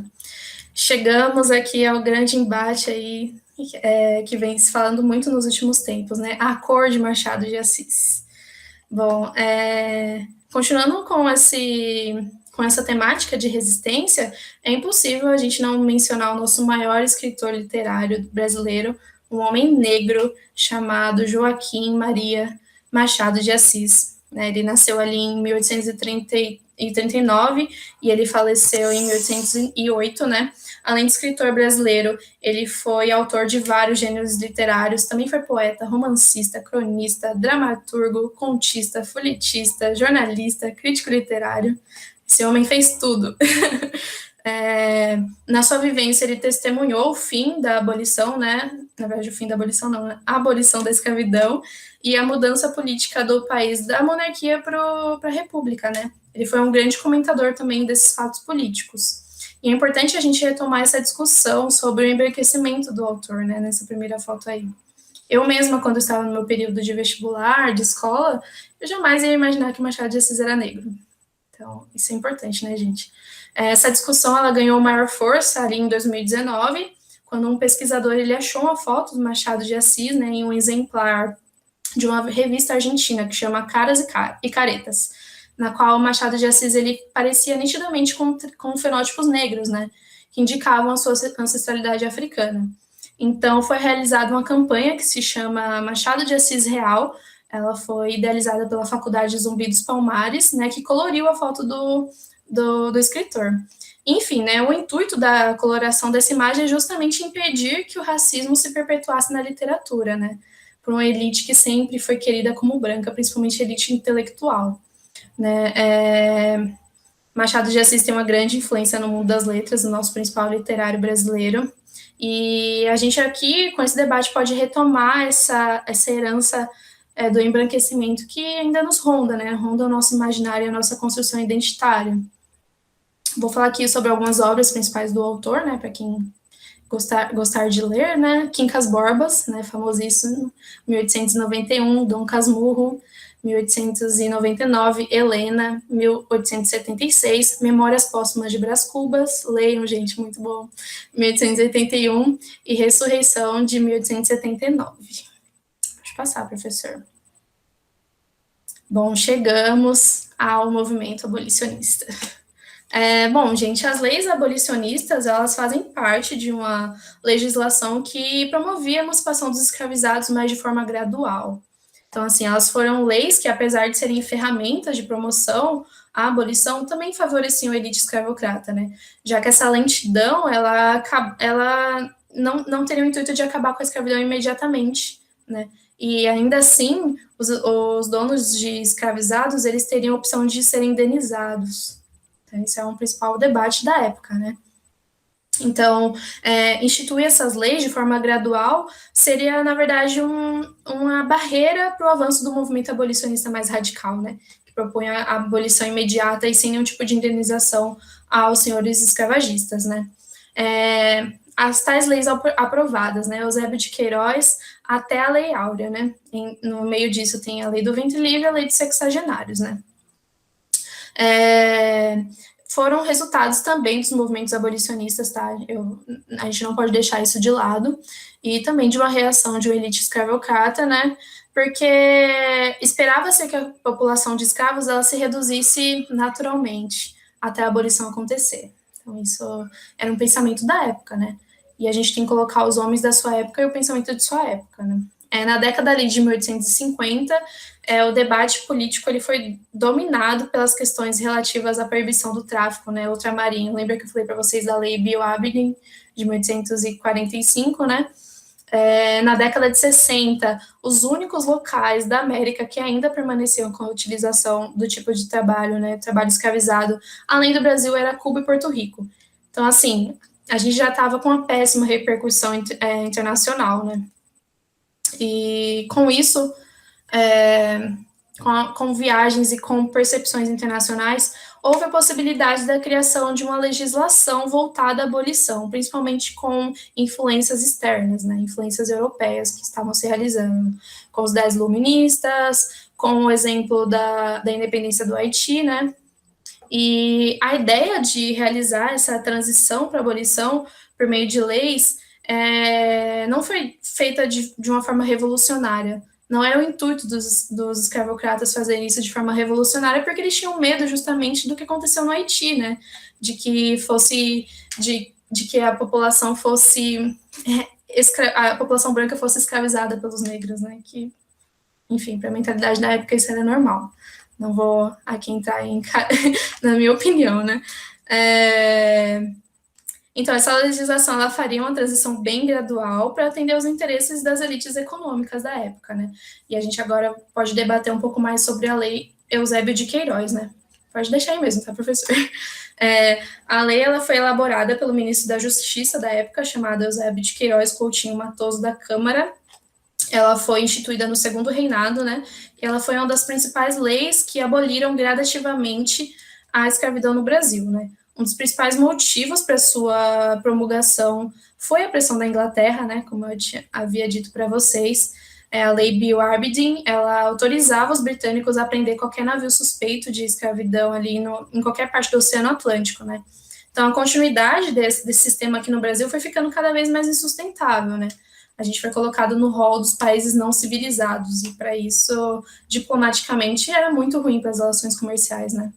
Chegamos aqui ao grande embate aí, que vem se falando muito nos últimos tempos, né? A cor de Machado de Assis. Bom, continuando com essa temática de resistência, é impossível a gente não mencionar o nosso maior escritor literário brasileiro, um homem negro chamado Joaquim Maria Machado de Assis. Né? Ele nasceu ali em 1839 e ele faleceu em 1808, né? Além de escritor brasileiro, ele foi autor de vários gêneros literários, também foi poeta, romancista, cronista, dramaturgo, contista, folhetista, jornalista, crítico literário. Esse homem fez tudo. Na sua vivência, ele testemunhou o fim da abolição, né? Na verdade, o fim da abolição não, né? A abolição da escravidão e a mudança política do país da monarquia para a república, né? Ele foi um grande comentador também desses fatos políticos. E é importante a gente retomar essa discussão sobre o embranquecimento do autor, né? Nessa primeira foto aí. Eu mesma, quando estava no meu período de vestibular, de escola, eu jamais ia imaginar que Machado de Assis era negro. Então, isso é importante, né, gente? Essa discussão, ela ganhou maior força ali em 2019, quando um pesquisador, ele achou uma foto do Machado de Assis, né, em um exemplar de uma revista argentina, que chama Caras e Caretas, na qual o Machado de Assis, ele parecia nitidamente com fenótipos negros, né? que indicavam a sua ancestralidade africana. Então, foi realizada uma campanha que se chama Machado de Assis Real. Ela foi idealizada pela Faculdade Zumbi dos Palmares, né, que coloriu a foto do escritor. Enfim, né, o intuito da coloração dessa imagem é justamente impedir que o racismo se perpetuasse na literatura, né, por uma elite que sempre foi querida como branca, principalmente a elite intelectual, né. Machado de Assis tem uma grande influência no mundo das letras, o nosso principal literário brasileiro, e a gente aqui, com esse debate, pode retomar essa herança do embranquecimento que ainda nos ronda, né? Ronda o nosso imaginário e a nossa construção identitária. Vou falar aqui sobre algumas obras principais do autor, né? Para quem gostar de ler, né? Quincas Borbas, né? Famosíssimo, 1891, Dom Casmurro, 1899, Helena, 1876, Memórias Póstumas de Brás Cubas, leiam, gente, muito bom, 1881, e Ressurreição, de 1879. Pode passar, professor. Bom, chegamos ao movimento abolicionista. Bom, gente, as leis abolicionistas, elas fazem parte de uma legislação que promovia a emancipação dos escravizados, mas de forma gradual. Então, assim, elas foram leis que, apesar de serem ferramentas de promoção à abolição, também favoreciam a elite escravocrata, né? Já que essa lentidão, ela não teria o intuito de acabar com a escravidão imediatamente, né? E, ainda assim, os donos de escravizados, eles teriam a opção de serem indenizados. Então, esse é um principal debate da época, né? Então, instituir essas leis de forma gradual seria, na verdade, uma barreira para o avanço do movimento abolicionista mais radical, né? Que propõe a abolição imediata e sem nenhum tipo de indenização aos senhores escravagistas, né? As tais leis aprovadas, né? Eusébio de Queiroz até a Lei Áurea, né? No meio disso tem a Lei do Ventre Livre e a Lei dos Sexagenários, né? Foram resultados também dos movimentos abolicionistas, tá? A gente não pode deixar isso de lado, e também de uma reação de uma elite escravocrata, né? Porque esperava-se que a população de escravos ela se reduzisse naturalmente até a abolição acontecer. Então, isso era um pensamento da época, né? E a gente tem que colocar os homens da sua época e o pensamento de sua época, né? Na década ali de 1850, o debate político ele foi dominado pelas questões relativas à proibição do tráfico, né, ultramarinho. Lembra que eu falei para vocês da Lei Bill-Aberdeen, de 1845, né? Na década de 60, os únicos locais da América que ainda permaneciam com a utilização do tipo de trabalho, né, trabalho escravizado, além do Brasil, era Cuba e Porto Rico. Então, assim, a gente já estava com uma péssima repercussão internacional, né? E com isso, com viagens e com percepções internacionais, houve a possibilidade da criação de uma legislação voltada à abolição, principalmente com influências externas, né, influências europeias que estavam se realizando, com os 10 iluministas, com o exemplo da independência do Haiti, né, e a ideia de realizar essa transição para a abolição por meio de leis não foi feita de uma forma revolucionária. Não era o intuito dos escravocratas fazerem isso de forma revolucionária, porque eles tinham medo justamente do que aconteceu no Haiti, né? De que a população a população branca fosse escravizada pelos negros, né? Que, enfim, para a mentalidade da época isso era normal. Não vou aqui entrar na minha opinião, né? Então, essa legislação ela faria uma transição bem gradual para atender aos interesses das elites econômicas da época, né? E a gente agora pode debater um pouco mais sobre a Lei Eusébio de Queiroz, né? Pode deixar aí mesmo, tá, professor? A lei ela foi elaborada pelo ministro da Justiça da época, chamado Eusébio de Queiroz Coutinho Matoso da Câmara. Ela foi instituída no segundo reinado, né? E ela foi uma das principais leis que aboliram gradativamente a escravidão no Brasil, né? Um dos principais motivos para sua promulgação foi a pressão da Inglaterra, né, como eu havia dito para vocês. A Lei Bill-Aberdeen, ela autorizava os britânicos a prender qualquer navio suspeito de escravidão ali em qualquer parte do Oceano Atlântico, né. Então, a continuidade desse sistema aqui no Brasil foi ficando cada vez mais insustentável, né. A gente foi colocado no rol dos países não civilizados, e para isso, diplomaticamente, era muito ruim para as relações comerciais, né.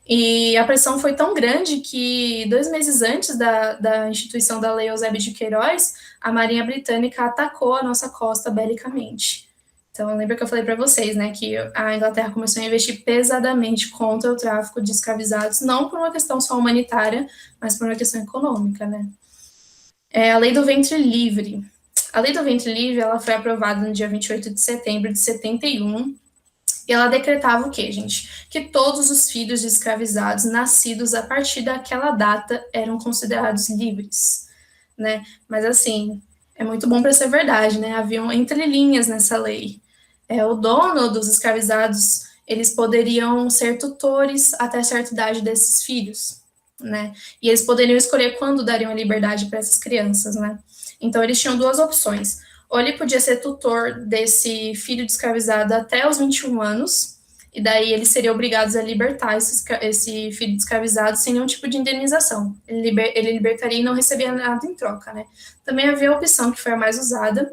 E a pressão foi tão grande que 2 meses antes da instituição da Lei Eusébio de Queiroz, a Marinha Britânica atacou a nossa costa belicamente. Então, lembra que eu falei para vocês, né, que a Inglaterra começou a investir pesadamente contra o tráfico de escravizados, não por uma questão só humanitária, mas por uma questão econômica, né. A Lei do Ventre Livre. A Lei do Ventre Livre, ela foi aprovada no dia 28 de setembro de 71, e ela decretava o quê, gente? Que todos os filhos de escravizados nascidos a partir daquela data eram considerados livres, né? Mas, assim, é muito bom para ser verdade, né? Haviam entrelinhas nessa lei. O dono dos escravizados, eles poderiam ser tutores até certa idade desses filhos, né? E eles poderiam escolher quando dariam a liberdade para essas crianças, né? Então, eles tinham 2 opções. Ou ele podia ser tutor desse filho de escravizado até os 21 anos, e daí eles seriam obrigados a libertar esse filho de escravizado sem nenhum tipo de indenização. Ele libertaria e não recebia nada em troca, né? Também havia a opção, que foi a mais usada,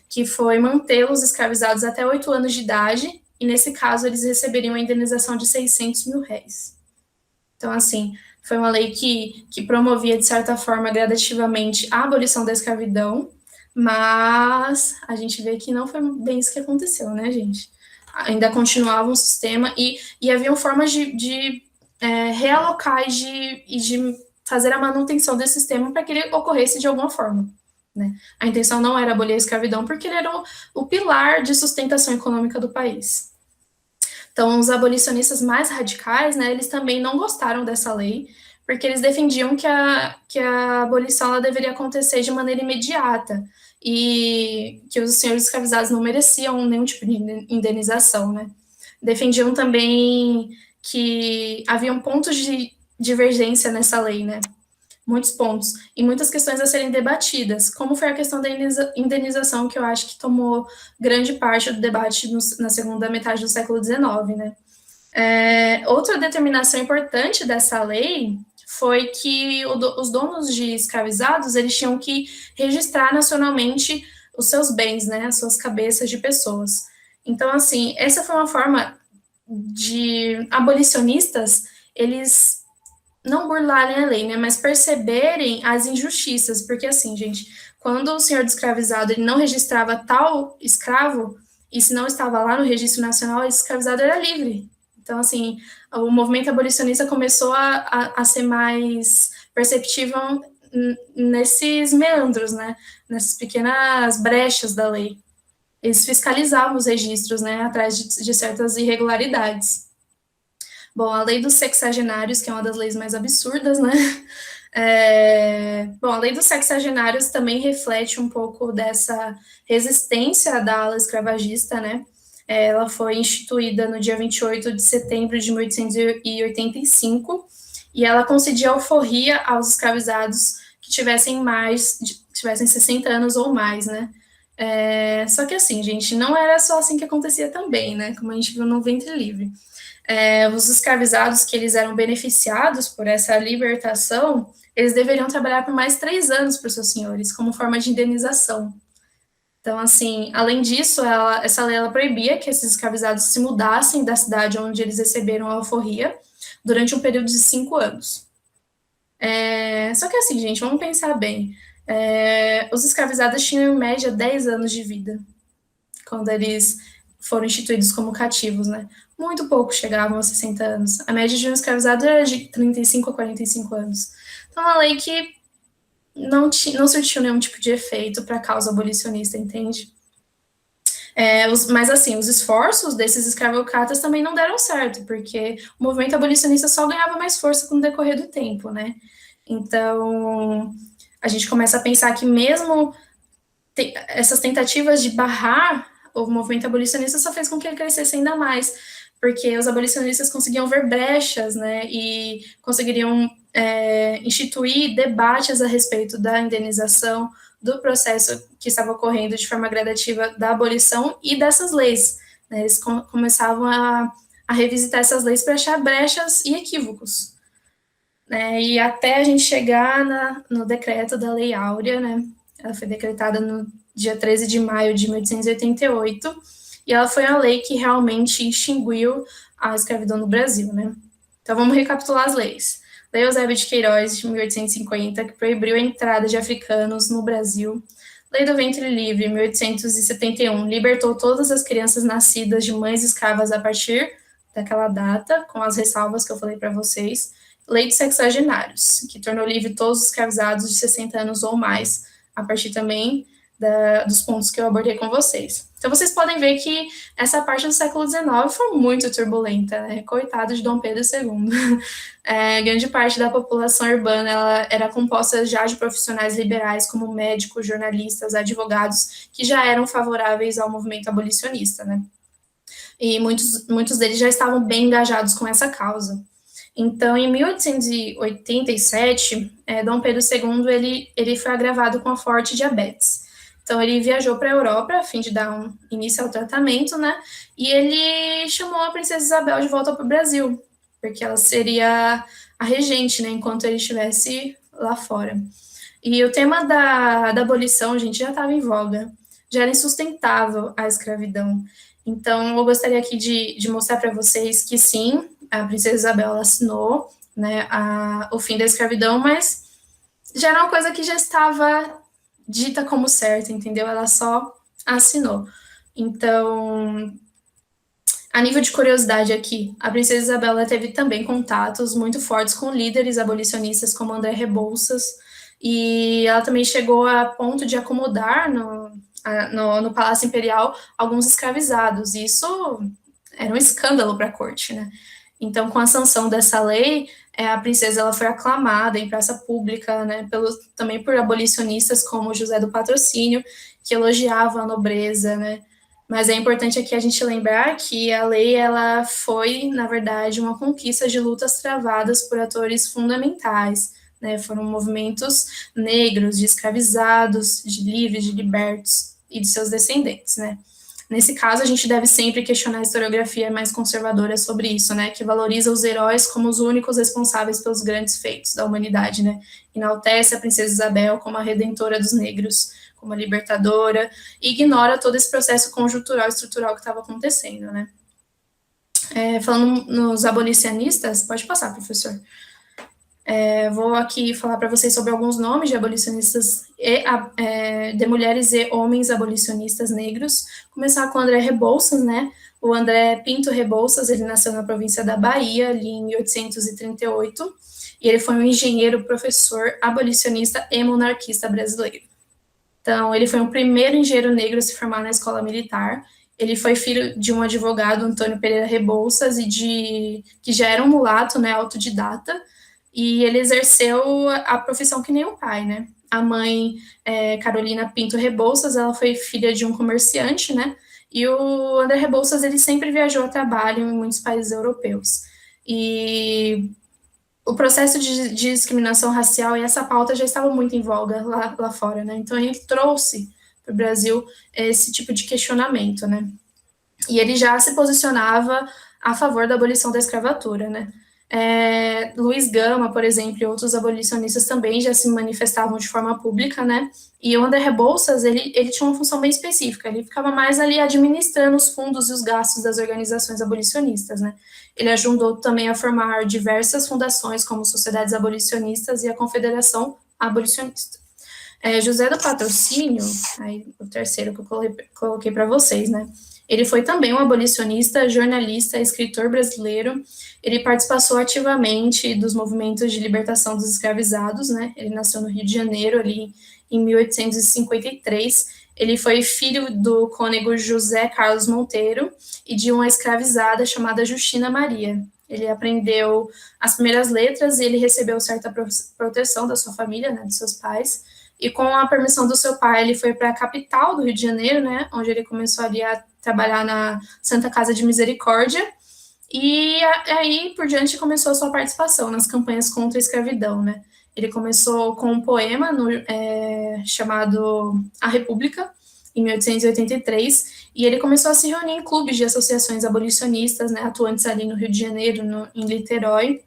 que foi mantê-los escravizados até 8 anos de idade, e nesse caso eles receberiam a indenização de R$600 mil. Então, assim, foi uma lei que promovia, de certa forma, gradativamente a abolição da escravidão, mas a gente vê que não foi bem isso que aconteceu, né, gente? Ainda continuava um sistema e haviam formas de realocar e de fazer a manutenção desse sistema para que ele ocorresse de alguma forma, né? A intenção não era abolir a escravidão, porque ele era o pilar de sustentação econômica do país. Então, os abolicionistas mais radicais, né, eles também não gostaram dessa lei, porque eles defendiam que a abolição ela deveria acontecer de maneira imediata, e que os senhores escravizados não mereciam nenhum tipo de indenização, né? Defendiam também que haviam pontos de divergência nessa lei, né? Muitos pontos, e muitas questões a serem debatidas, como foi a questão da indenização, que eu acho que tomou grande parte do debate na segunda metade do século XIX, né? Outra determinação importante dessa lei foi que os donos de escravizados, eles tinham que registrar nacionalmente os seus bens, né, as suas cabeças de pessoas. Então, assim, essa foi uma forma de abolicionistas, eles não burlarem a lei, né, mas perceberem as injustiças, porque, assim, gente, quando o senhor do escravizado ele não registrava tal escravo, e se não estava lá no registro nacional, esse escravizado era livre. Então, assim, o movimento abolicionista começou a ser mais perceptível nesses meandros, né? Nessas pequenas brechas da lei. Eles fiscalizavam os registros, né? Atrás de certas irregularidades. Bom, a lei dos sexagenários, que é uma das leis mais absurdas, né? Bom, a lei dos sexagenários também reflete um pouco dessa resistência da ala escravagista, né? Ela foi instituída no dia 28 de setembro de 1885, e ela concedia alforria aos escravizados que tivessem 60 anos ou mais, né? Só que assim, gente, não era só assim que acontecia também, né? Como a gente viu no Ventre Livre. Os escravizados que eles eram beneficiados por essa libertação, eles deveriam trabalhar por mais 3 anos para os seus senhores, como forma de indenização. Então, assim, além disso, essa lei ela proibia que esses escravizados se mudassem da cidade onde eles receberam a alforria durante um período de 5 anos. Só que assim, gente, vamos pensar bem. Os escravizados tinham, em média, 10 anos de vida, quando eles foram instituídos como cativos, né? Muito poucos chegavam a 60 anos. A média de um escravizado era de 35 a 45 anos. Então, uma lei que não surtiu nenhum tipo de efeito para a causa abolicionista, entende? Mas, assim, os esforços desses escravocratas também não deram certo, porque o movimento abolicionista só ganhava mais força com o decorrer do tempo, né? Então, a gente começa a pensar que mesmo essas tentativas de barrar o movimento abolicionista só fez com que ele crescesse ainda mais, porque os abolicionistas conseguiam ver brechas, né, e conseguiriam instituir debates a respeito da indenização, do processo que estava ocorrendo de forma gradativa da abolição e dessas leis, né, eles começavam a revisitar essas leis para achar brechas e equívocos, né, e até a gente chegar no decreto da Lei Áurea, né, ela foi decretada no dia 13 de maio de 1888, e ela foi a lei que realmente extinguiu a escravidão no Brasil, né. Então, vamos recapitular as leis. Lei Eusébio de Queiroz, de 1850, que proibiu a entrada de africanos no Brasil. Lei do Ventre Livre, 1871, libertou todas as crianças nascidas de mães escravas a partir daquela data, com as ressalvas que eu falei para vocês. Lei de Sexagenários, que tornou livre todos os escravizados de 60 anos ou mais, a partir também dos pontos que eu abordei com vocês. Então, vocês podem ver que essa parte do século XIX foi muito turbulenta, né? Coitado de Dom Pedro II. Grande parte da população urbana ela era composta já de profissionais liberais, como médicos, jornalistas, advogados, que já eram favoráveis ao movimento abolicionista, né? E muitos deles já estavam bem engajados com essa causa. Então, em 1887, Dom Pedro II ele foi agravado com a forte diabetes. Então, ele viajou para a Europa a fim de dar início ao tratamento, né? E ele chamou a princesa Isabel de volta para o Brasil, porque ela seria a regente, né? Enquanto ele estivesse lá fora. E o tema da abolição, gente, já estava em voga. Já era insustentável a escravidão. Então, eu gostaria aqui de mostrar para vocês que, sim, a princesa Isabel assinou, né, o fim da escravidão, mas já era uma coisa que já estava dita como certa, entendeu? Ela só assinou. Então, a nível de curiosidade aqui, a princesa Isabel teve também contatos muito fortes com líderes abolicionistas como André Rebouças, e ela também chegou a ponto de acomodar no Palácio Imperial alguns escravizados, e isso era um escândalo para a corte, né? Então, com a sanção dessa lei, a princesa ela foi aclamada em praça pública, né, também por abolicionistas como José do Patrocínio, que elogiavam a nobreza, né? Mas é importante aqui a gente lembrar que a lei ela foi, na verdade, uma conquista de lutas travadas por atores fundamentais, né? Foram movimentos negros, de escravizados, de livres, de libertos e de seus descendentes, né? Nesse caso, a gente deve sempre questionar a historiografia mais conservadora sobre isso, né, que valoriza os heróis como os únicos responsáveis pelos grandes feitos da humanidade, né, enaltece a princesa Isabel como a redentora dos negros, como a libertadora, e ignora todo esse processo conjuntural e estrutural que estava acontecendo, né. Falando nos abolicionistas, pode passar, professor. Vou aqui falar para vocês sobre alguns nomes de abolicionistas, de mulheres e homens abolicionistas negros. Começar com o André Rebouças, né? O André Pinto Rebouças, ele nasceu na província da Bahia, ali em 1838, e ele foi um engenheiro, professor, abolicionista e monarquista brasileiro. Então, ele foi o primeiro engenheiro negro a se formar na escola militar. Ele foi filho de um advogado, Antônio Pereira Rebouças, que já era um mulato, né, autodidata, e ele exerceu a profissão que nem o pai, né? A mãe, Carolina Pinto Rebouças, ela foi filha de um comerciante, né? E o André Rebouças, ele sempre viajou a trabalho em muitos países europeus. E o processo de discriminação racial e essa pauta já estava muito em voga lá fora, né? Então, ele trouxe para o Brasil esse tipo de questionamento, né? E ele já se posicionava a favor da abolição da escravatura, né? Luiz Gama, por exemplo, e outros abolicionistas também já se manifestavam de forma pública, né? E o André Rebouças, ele tinha uma função bem específica, ele ficava mais ali administrando os fundos e os gastos das organizações abolicionistas, né? Ele ajudou também a formar diversas fundações, como sociedades abolicionistas e a Confederação Abolicionista. José do Patrocínio, aí, o terceiro que eu coloquei para vocês, né? Ele foi também um abolicionista, jornalista, escritor brasileiro. Ele participou ativamente dos movimentos de libertação dos escravizados, né? Ele nasceu no Rio de Janeiro, ali em 1853. Ele foi filho do cônego José Carlos Monteiro e de uma escravizada chamada Justina Maria. Ele aprendeu as primeiras letras e ele recebeu certa proteção da sua família, né, dos seus pais. E com a permissão do seu pai, ele foi para a capital do Rio de Janeiro, né, onde ele começou ali a trabalhar na Santa Casa de Misericórdia, e aí por diante começou a sua participação nas campanhas contra a escravidão, né. Ele começou com um poema chamado A República, em 1883, e ele começou a se reunir em clubes de associações abolicionistas, né, atuantes ali no Rio de Janeiro, em Niterói,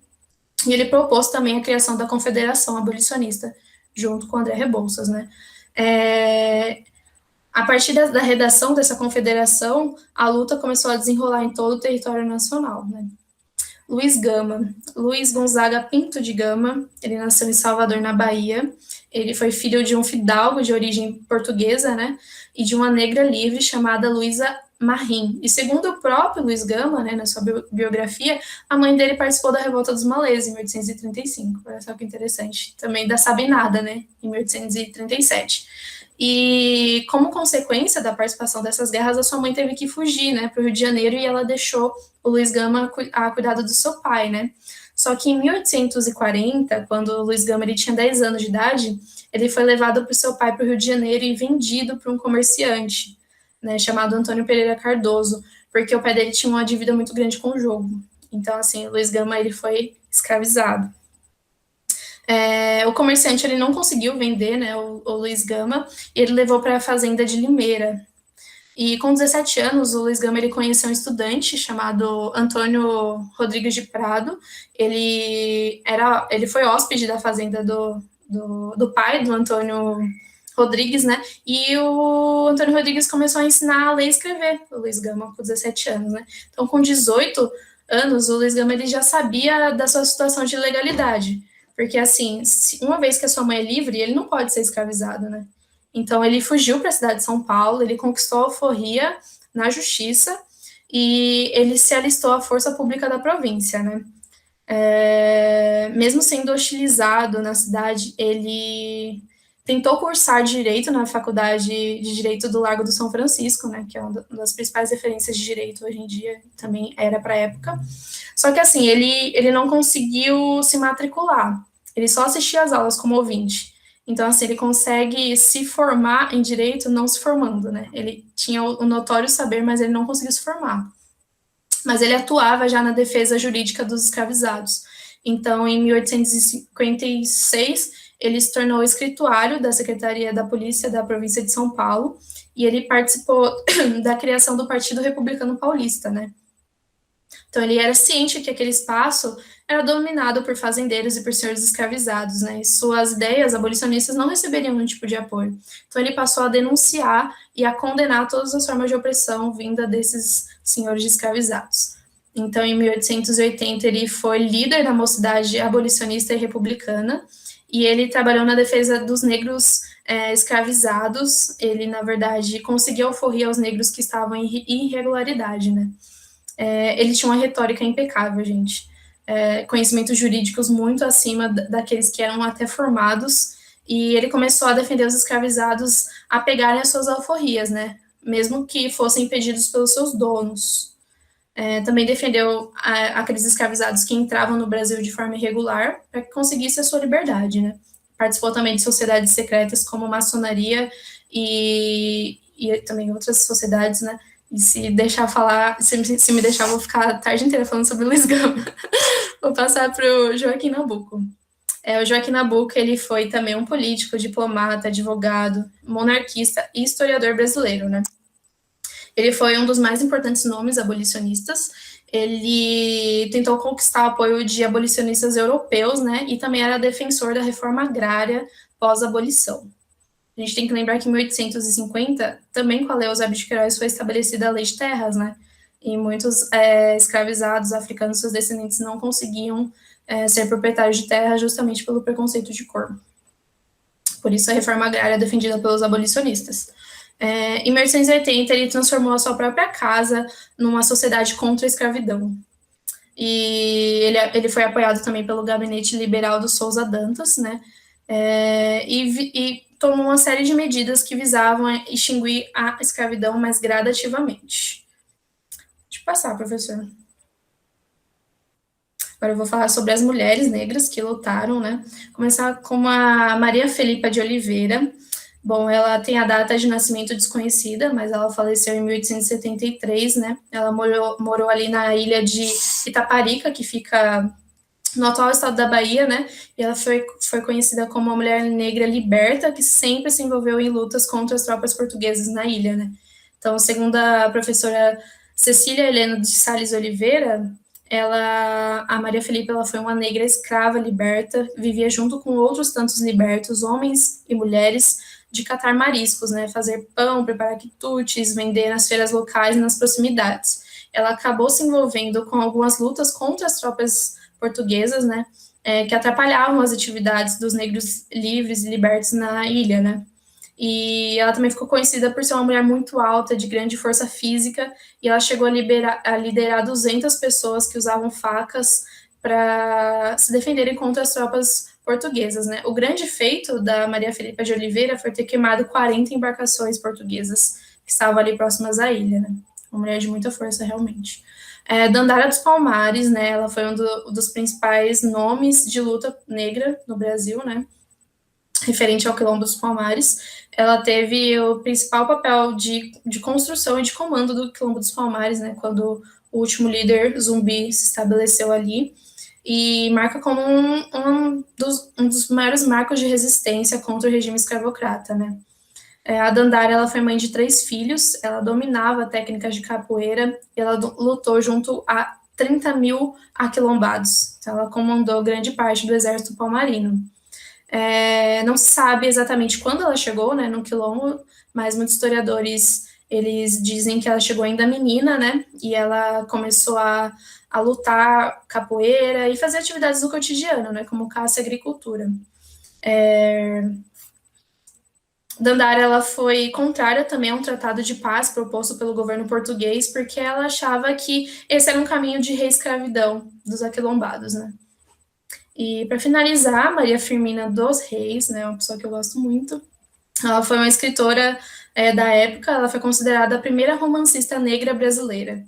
e ele propôs também a criação da Confederação Abolicionista, junto com André Rebouças, né. A partir da redação dessa confederação, a luta começou a desenrolar em todo o território nacional, né. Luiz Gama. Luiz Gonzaga Pinto de Gama, ele nasceu em Salvador, na Bahia. Ele foi filho de um fidalgo de origem portuguesa, né, e de uma negra livre chamada Luísa Marim. E segundo o próprio Luiz Gama, né, na sua biografia, a mãe dele participou da Revolta dos Malês, em 1835. Olha só que interessante. Também da Sabinada, né, em 1837. E como consequência da participação dessas guerras, a sua mãe teve que fugir, né, para o Rio de Janeiro, e ela deixou o Luiz Gama a cuidado do seu pai, né. Só que em 1840, quando o Luiz Gama ele tinha 10 anos de idade, ele foi levado por seu pai para o Rio de Janeiro e vendido para um comerciante, né, chamado Antônio Pereira Cardoso, porque o pai dele tinha uma dívida muito grande com o jogo. Então, assim, o Luiz Gama ele foi escravizado. O comerciante ele não conseguiu vender, né, o Luiz Gama, e ele levou para a fazenda de Limeira. E com 17 anos, o Luiz Gama ele conheceu um estudante chamado Antônio Rodrigues de Prado. Ele foi hóspede da fazenda do pai do Antônio Rodrigues, né? E o Antônio Rodrigues começou a ensinar a ler e escrever o Luiz Gama com 17 anos, né? Então, com 18 anos, o Luiz Gama ele já sabia da sua situação de legalidade. Porque, assim, uma vez que a sua mãe é livre, ele não pode ser escravizado, né? Então, ele fugiu para a cidade de São Paulo, ele conquistou a alforria na justiça e ele se alistou à força pública da província, né? Mesmo sendo hostilizado na cidade, ele tentou cursar Direito na Faculdade de Direito do Largo do São Francisco, né, que é uma das principais referências de direito hoje em dia, também era para a época. Só que, assim, ele não conseguiu se matricular, ele só assistia às aulas como ouvinte. Então, assim, ele consegue se formar em direito não se formando, né? Ele tinha o notório saber, mas ele não conseguiu se formar. Mas ele atuava já na defesa jurídica dos escravizados. Então, em 1856, ele se tornou escrituário da Secretaria da Polícia da província de São Paulo, e ele participou da criação do Partido Republicano Paulista, né? Então, ele era ciente que aquele espaço era dominado por fazendeiros e por senhores escravizados, né? E suas ideias abolicionistas não receberiam nenhum tipo de apoio. Então, ele passou a denunciar e a condenar todas as formas de opressão vinda desses senhores escravizados. Então, em 1880, ele foi líder da mocidade abolicionista e republicana, e ele trabalhou na defesa dos negros escravizados. Ele, na verdade, conseguiu alforria aos negros que estavam em irregularidade, né? Ele tinha uma retórica impecável, gente. Conhecimentos jurídicos muito acima daqueles que eram até formados, e ele começou a defender os escravizados a pegarem as suas alforrias, né? Mesmo que fossem impedidos pelos seus donos. Também defendeu aqueles escravizados que entravam no Brasil de forma irregular para que conseguisse a sua liberdade, né? Participou também de sociedades secretas como maçonaria e também outras sociedades, né? E se deixar falar, se me deixar, vou ficar a tarde inteira falando sobre o Luiz Gama. Vou passar para o Joaquim Nabuco. O Joaquim Nabuco, ele foi também um político, diplomata, advogado, monarquista e historiador brasileiro, né? Ele foi um dos mais importantes nomes abolicionistas. Ele tentou conquistar o apoio de abolicionistas europeus, né? E também era defensor da reforma agrária pós-abolição. A gente tem que lembrar que em 1850, também com a Lei Eusébio de Queiroz, foi estabelecida a Lei de Terras, né? E muitos escravizados africanos, seus descendentes, não conseguiam ser proprietários de terra justamente pelo preconceito de cor. Por isso, a reforma agrária é defendida pelos abolicionistas. Em 1880, ele transformou a sua própria casa numa sociedade contra a escravidão. E ele foi apoiado também pelo gabinete liberal do Souza Dantas, né? E tomou uma série de medidas que visavam extinguir a escravidão mais gradativamente. Deixa eu passar, professor. Agora eu vou falar sobre as mulheres negras que lutaram, né? Começar com a Maria Felipa de Oliveira. Bom, ela tem a data de nascimento desconhecida, mas ela faleceu em 1873, né? Ela morou ali na ilha de Itaparica, que fica no atual estado da Bahia, né? E ela foi conhecida como uma mulher negra liberta, que sempre se envolveu em lutas contra as tropas portuguesas na ilha, né? Então, segundo a professora Cecília Helena de Sales Oliveira, a Maria Felipa, ela foi uma negra escrava liberta, vivia junto com outros tantos libertos, homens e mulheres, de catar mariscos, né? Fazer pão, preparar quitutes, vender nas feiras locais e nas proximidades. ela acabou se envolvendo com algumas lutas contra as tropas portuguesas, né, que atrapalhavam as atividades dos negros livres e libertos na ilha, né. E ela também ficou conhecida por ser uma mulher muito alta, de grande força física, e ela chegou a liderar 200 pessoas que usavam facas para se defenderem contra as tropas portuguesas, né? O grande feito da Maria Filipa de Oliveira foi ter queimado 40 embarcações portuguesas que estavam ali próximas à ilha, né? Uma mulher de muita força, realmente. Dandara dos Palmares, né? Ela foi dos principais nomes de luta negra no Brasil, né? Referente ao Quilombo dos Palmares. Ela teve o principal papel de construção e de comando do Quilombo dos Palmares, né? Quando o último líder zumbi se estabeleceu ali, e marca como um dos maiores marcos de resistência contra o regime escravocrata, né? A Dandara, ela foi mãe de 3 filhos, ela dominava técnicas de capoeira, e ela lutou junto a 30 mil aquilombados. Então, ela comandou grande parte do exército palmarino. Não se sabe exatamente quando ela chegou, né, no Quilombo, mas muitos historiadores, eles dizem que ela chegou ainda menina, né, e ela começou a lutar capoeira e fazer atividades do cotidiano, né, como caça e agricultura. Dandara, ela foi contrária também a um tratado de paz proposto pelo governo português, porque ela achava que esse era um caminho de reescravidão dos aquilombados, né. E para finalizar, Maria Firmina dos Reis, né, uma pessoa que eu gosto muito, ela foi uma escritora da época, ela foi considerada a primeira romancista negra brasileira.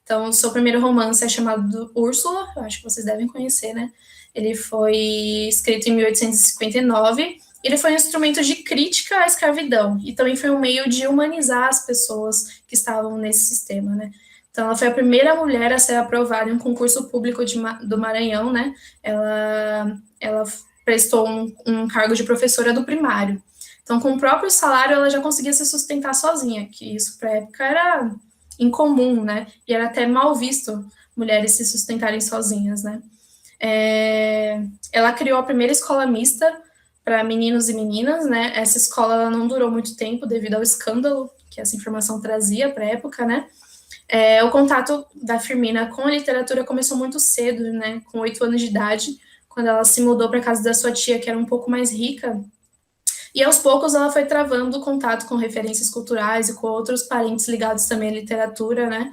Então, o seu primeiro romance é chamado Úrsula, eu acho que vocês devem conhecer, né? Ele foi escrito em 1859, ele foi um instrumento de crítica à escravidão, e também foi um meio de humanizar as pessoas que estavam nesse sistema, né? Então, ela foi a primeira mulher a ser aprovada em um concurso público do Maranhão, né? Ela prestou um cargo de professora do primário. Então, com o próprio salário, ela já conseguia se sustentar sozinha, que isso, para a época, era incomum, né? E era até mal visto mulheres se sustentarem sozinhas, né? Ela criou a primeira escola mista para meninos e meninas, né? Essa escola ela não durou muito tempo devido ao escândalo que essa informação trazia para a época, né? O contato da Firmina com a literatura começou muito cedo, né, com 8 anos de idade, quando ela se mudou para a casa da sua tia, que era um pouco mais rica, e aos poucos ela foi travando contato com referências culturais e com outros parentes ligados também à literatura, né,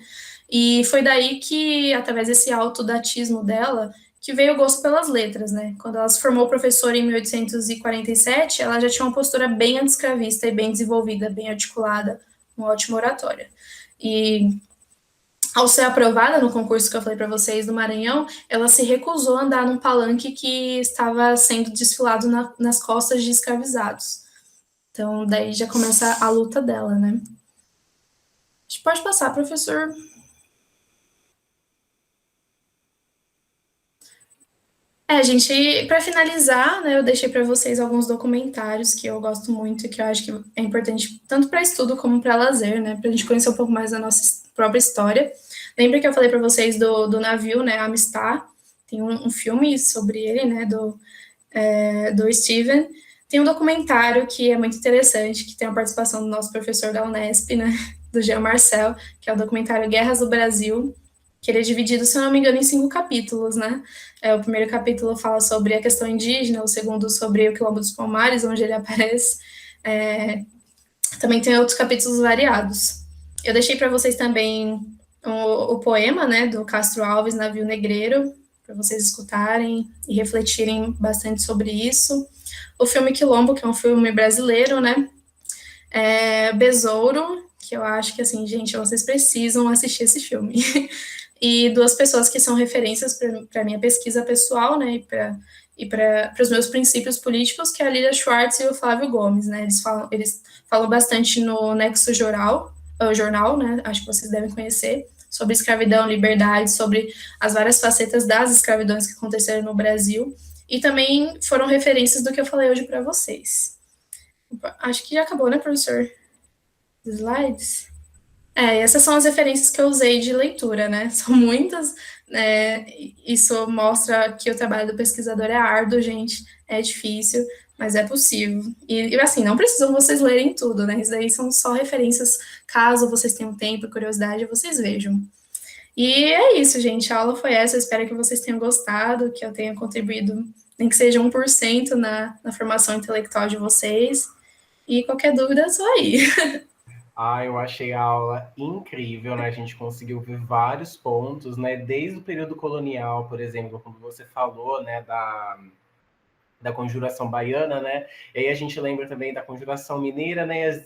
e foi daí que, através desse autodatismo dela, que veio o gosto pelas letras, né, quando ela se formou professora em 1847, ela já tinha uma postura bem anti-escravista e bem desenvolvida, bem articulada, uma ótima oratória. E ao ser aprovada no concurso que eu falei para vocês do Maranhão, ela se recusou a andar num palanque que estava sendo desfilado nas costas de escravizados. Então, daí já começa a luta dela, né? A gente pode passar, professor. Gente, para finalizar, né, eu deixei para vocês alguns documentários que eu gosto muito e que eu acho que é importante tanto para estudo como para lazer, né, para a gente conhecer um pouco mais da nossa própria história. Lembra que eu falei para vocês do navio, né, Amistad? Tem um filme sobre ele, né, do Steven. Tem um documentário que é muito interessante, que tem a participação do nosso professor da Unesp, né, do Jean Marcel, que é o documentário Guerras do Brasil, que ele é dividido, se eu não me engano, em 5 capítulos, né? O primeiro capítulo fala sobre a questão indígena, o segundo sobre o Quilombo dos Palmares, onde ele aparece. Também tem outros capítulos variados. Eu deixei para vocês também o poema, né, do Castro Alves, Navio Negreiro, para vocês escutarem e refletirem bastante sobre isso. O filme Quilombo, que é um filme brasileiro, né? Besouro, que eu acho que, assim, gente, vocês precisam assistir esse filme. E 2 pessoas que são referências para a minha pesquisa pessoal, né, e para os meus princípios políticos, que é a Lilia Schwartz e o Flávio Gomes, né, eles falam bastante no Nexo Jornal, né, acho que vocês devem conhecer, sobre escravidão, liberdade, sobre as várias facetas das escravidões que aconteceram no Brasil, e também foram referências do que eu falei hoje para vocês. Acho que já acabou, né, professor? Slides? Essas são as referências que eu usei de leitura, né? São muitas, né? Isso mostra que o trabalho do pesquisador é árduo, gente, é difícil, mas é possível. E assim, não precisam vocês lerem tudo, né? Isso aí são só referências, caso vocês tenham tempo e curiosidade, vocês vejam. E é isso, gente. A aula foi essa. Eu espero que vocês tenham gostado, que eu tenha contribuído, nem que seja 1% na formação intelectual de vocês. E qualquer dúvida, é só aí. Ah, eu achei a aula incrível, né? A gente conseguiu ver vários pontos, né? Desde o período colonial, por exemplo, quando você falou, né, da conjuração baiana, né? E aí a gente lembra também da conjuração mineira, né?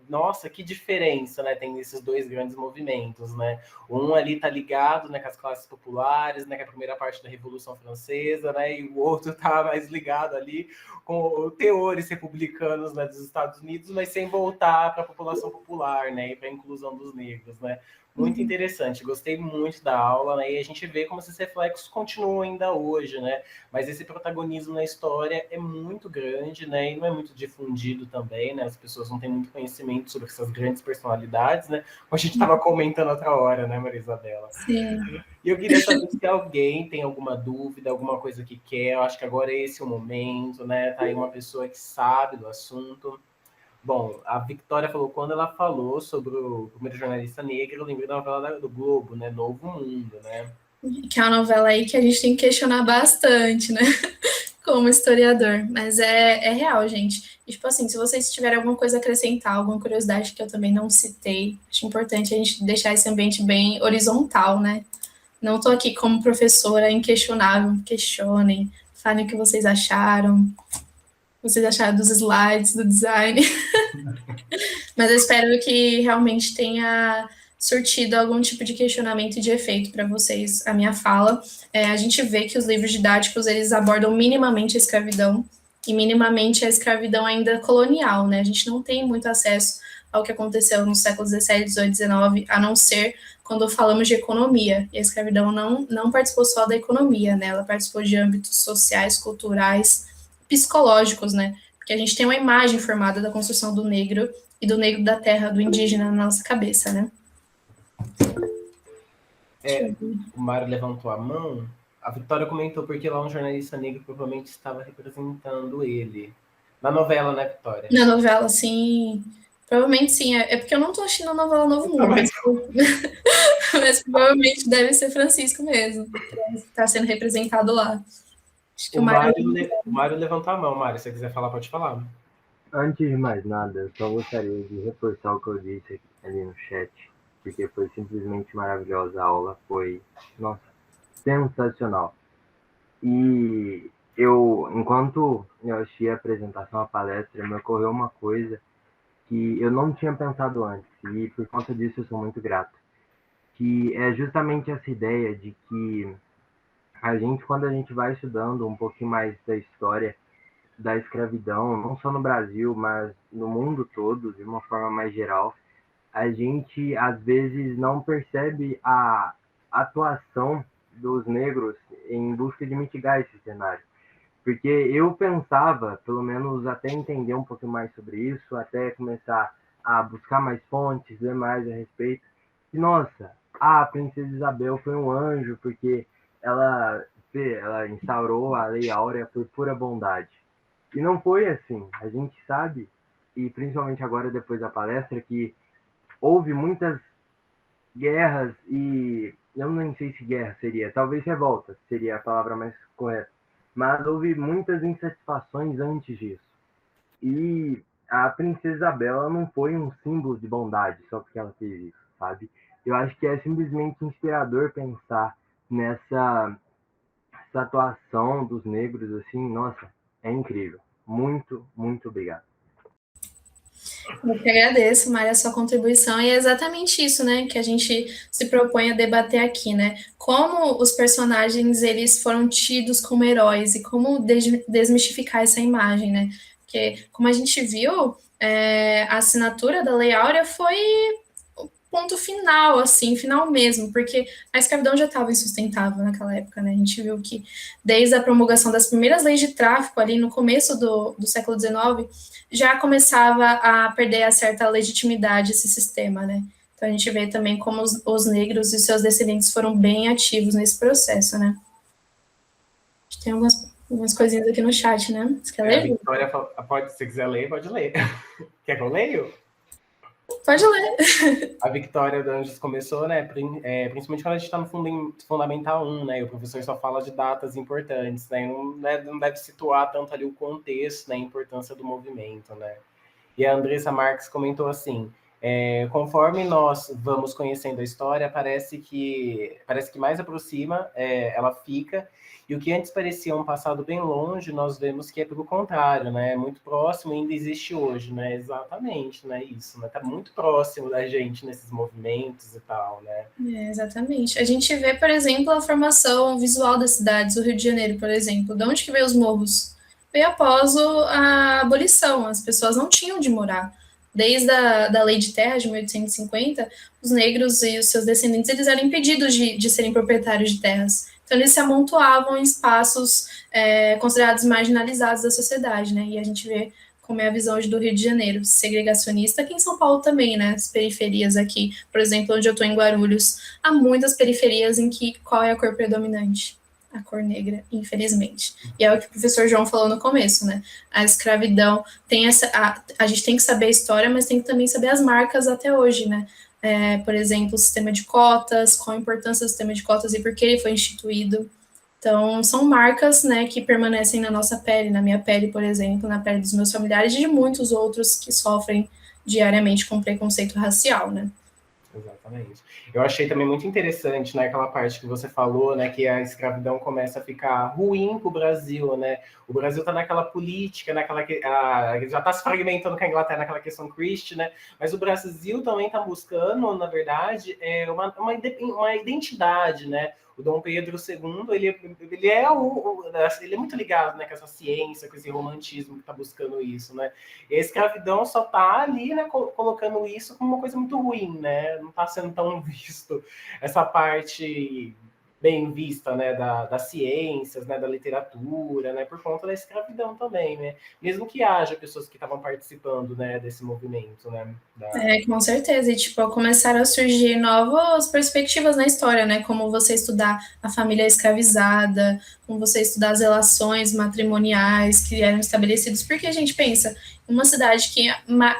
Nossa, que diferença, né? Tem esses dois grandes movimentos, né? Um ali tá ligado, né, com as classes populares, né, com a primeira parte da Revolução Francesa, né? E o outro tá mais ligado ali com teores republicanos, né, dos Estados Unidos, mas sem voltar para a população popular, né? E para a inclusão dos negros, né? Muito interessante, gostei muito da aula, né? E a gente vê como esses reflexos continuam ainda hoje, né? Mas esse protagonismo na história é muito grande, né? E não é muito difundido também, né? As pessoas não têm muito conhecimento sobre essas grandes personalidades, né? Como a gente estava comentando outra hora, né, Maria Isabela? Sim. E eu queria saber se alguém tem alguma dúvida, alguma coisa que quer. Eu acho que agora é esse o momento, né? Tá aí uma pessoa que sabe do assunto. Bom, a Victoria falou, quando ela falou sobre o primeiro jornalista negro, eu lembrei da novela do Globo, né? Novo Mundo, né? Que é uma novela aí que a gente tem que questionar bastante, né? Como historiador. Mas é real, gente. E, tipo assim, se vocês tiverem alguma coisa a acrescentar, alguma curiosidade que eu também não citei, acho importante a gente deixar esse ambiente bem horizontal, né? Não tô aqui como professora inquestionável, questionem, falem o que vocês acharam dos slides, do design. Mas eu espero que realmente tenha surtido algum tipo de questionamento e de efeito para vocês a minha fala. A gente vê que os livros didáticos eles abordam minimamente a escravidão e minimamente a escravidão ainda colonial, né? A gente não tem muito acesso ao que aconteceu no século XVII, XVIII, XIX, a não ser quando falamos de economia. E a escravidão não participou só da economia, né? Ela participou de âmbitos sociais, culturais, psicológicos, né? Porque a gente tem uma imagem formada da construção do negro e do negro da terra, do indígena na nossa cabeça, né? O Mário levantou a mão. A Vitória comentou porque lá um jornalista negro provavelmente estava representando ele. Na novela, né, Vitória? Na novela, sim. Provavelmente sim. É porque eu não tô assistindo a novela Novo Mundo, mas provavelmente deve ser Francisco mesmo, que tá sendo representado lá. Acho que O Mário levantou a mão, Mário. Se você quiser falar, pode falar. Antes de mais nada, eu só gostaria de reforçar o que eu disse ali no chat, porque foi simplesmente maravilhosa a aula, foi, nossa, sensacional. E enquanto eu assisti a apresentação, a palestra, me ocorreu uma coisa que eu não tinha pensado antes, e por conta disso eu sou muito grato, que é justamente essa ideia de que quando a gente vai estudando um pouquinho mais da história da escravidão, não só no Brasil, mas no mundo todo, de uma forma mais geral, a gente às vezes não percebe a atuação dos negros em busca de mitigar esse cenário. Porque eu pensava, pelo menos até entender um pouco mais sobre isso, até começar a buscar mais fontes, ler mais a respeito, e nossa, a Princesa Isabel foi um anjo, porque ela instaurou a Lei Áurea por pura bondade. E não foi assim. A gente sabe, e principalmente agora depois da palestra, que houve muitas guerras e eu nem sei se guerra seria, talvez revolta seria a palavra mais correta, mas houve muitas insatisfações antes disso. E a Princesa Isabela não foi um símbolo de bondade só porque ela fez isso, sabe? Eu acho que é simplesmente inspirador pensar essa atuação dos negros, assim, nossa, é incrível. Muito, muito obrigado. Eu que agradeço, Mária, a sua contribuição, e é exatamente isso, né, que a gente se propõe a debater aqui, né, como os personagens, eles foram tidos como heróis, e como desmistificar essa imagem, né, porque, como a gente viu, a assinatura da Lei Áurea foi o ponto final, assim, final mesmo, porque a escravidão já estava insustentável naquela época, né, a gente viu que, desde a promulgação das primeiras leis de tráfico, ali no começo do século XIX, já começava a perder a certa legitimidade esse sistema, né? Então a gente vê também como os negros e seus descendentes foram bem ativos nesse processo, né? A gente tem algumas coisinhas aqui no chat, né? Você quer ler? A Vitória pode, se quiser ler, pode ler. Quer que eu leio? Pode ler. A Victória Dantas começou, né? Principalmente quando a gente está no Fundamental 1, né? E o professor só fala de datas importantes, né? Não deve situar tanto ali o contexto, né? A importância do movimento, né? E a Andressa Marques comentou assim: conforme nós vamos conhecendo a história, parece que mais aproxima, ela fica, e o que antes parecia um passado bem longe, nós vemos que é pelo contrário, né? É muito próximo e ainda existe hoje, né? Exatamente, né? Isso, né? Tá muito próximo da gente nesses movimentos e tal, né? Exatamente. A gente vê, por exemplo, a formação visual das cidades, o Rio de Janeiro, por exemplo. De onde que veio os morros? Veio após a abolição, as pessoas não tinham de morar. Desde da lei de terra de 1850, os negros e os seus descendentes eles eram impedidos de serem proprietários de terras. Então, eles se amontoavam em espaços considerados marginalizados da sociedade, né? E a gente vê como é a visão hoje do Rio de Janeiro, segregacionista, aqui em São Paulo também, né? As periferias aqui, por exemplo, onde eu estou em Guarulhos, há muitas periferias em que qual é a cor predominante? A cor negra, infelizmente. E é o que o professor João falou no começo, né? A escravidão tem a gente tem que saber a história, mas tem que também saber as marcas até hoje, né? Por exemplo, o sistema de cotas, qual a importância do sistema de cotas e por que ele foi instituído. Então, são marcas, né, que permanecem na nossa pele, na minha pele, por exemplo, na pele dos meus familiares e de muitos outros que sofrem diariamente com preconceito racial, né? Exatamente. Eu achei também muito interessante, né, aquela parte que você falou, né, que a escravidão começa a ficar ruim para o Brasil, né? O Brasil está naquela política, já está se fragmentando com a Inglaterra naquela questão Christie, né? Mas o Brasil também está buscando, na verdade, uma identidade, né? O Dom Pedro II, ele é muito ligado, né, com essa ciência, com esse romantismo que está buscando isso, né? E a escravidão só está ali, né, colocando isso como uma coisa muito ruim, né? Não está sendo tão visto essa parte bem vista, né, das ciências, né, da literatura, né, por conta da escravidão também, né? Mesmo que haja pessoas que estavam participando, né, desse movimento, né? Com certeza. E, tipo, começaram a surgir novas perspectivas na história, né? Como você estudar a família escravizada, como você estudar as relações matrimoniais que eram estabelecidas. Porque a gente pensa, uma cidade que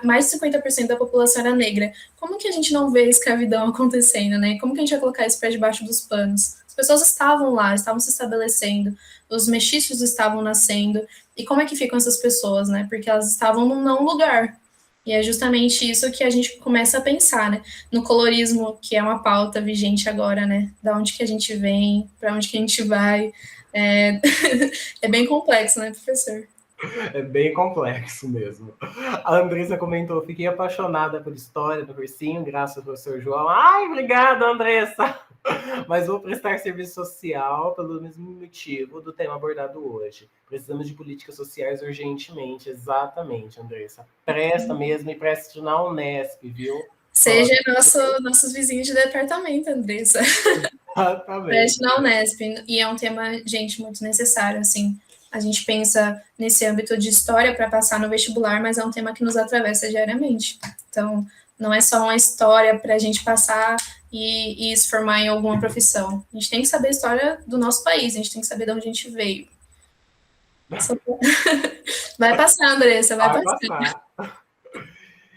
mais de 50% da população era negra, como que a gente não vê a escravidão acontecendo, né? Como que a gente vai colocar isso para debaixo dos panos? As pessoas estavam lá, estavam se estabelecendo, os mestiços estavam nascendo. E como é que ficam essas pessoas, né? Porque elas estavam num não lugar. E é justamente isso que a gente começa a pensar, né? No colorismo, que é uma pauta vigente agora, né? Da onde que a gente vem, para onde que a gente vai. É... é bem complexo, né, professor? É bem complexo mesmo. A Andressa comentou: fiquei apaixonada por história do cursinho, graças ao professor João. Ai, obrigada, Andressa! Mas vou prestar serviço social pelo mesmo motivo do tema abordado hoje. Precisamos de políticas sociais urgentemente. Exatamente, Andressa. Presta mesmo e preste na Unesp, viu? Seja nossos vizinhos de departamento, Andressa. Exatamente. Preste na Unesp. E é um tema, gente, muito necessário, assim. A gente pensa nesse âmbito de história para passar no vestibular, mas é um tema que nos atravessa diariamente. Então, não é só uma história para a gente passar e se formar em alguma profissão. A gente tem que saber a história do nosso país, a gente tem que saber de onde a gente veio. Vai passar, Andressa, vai passar.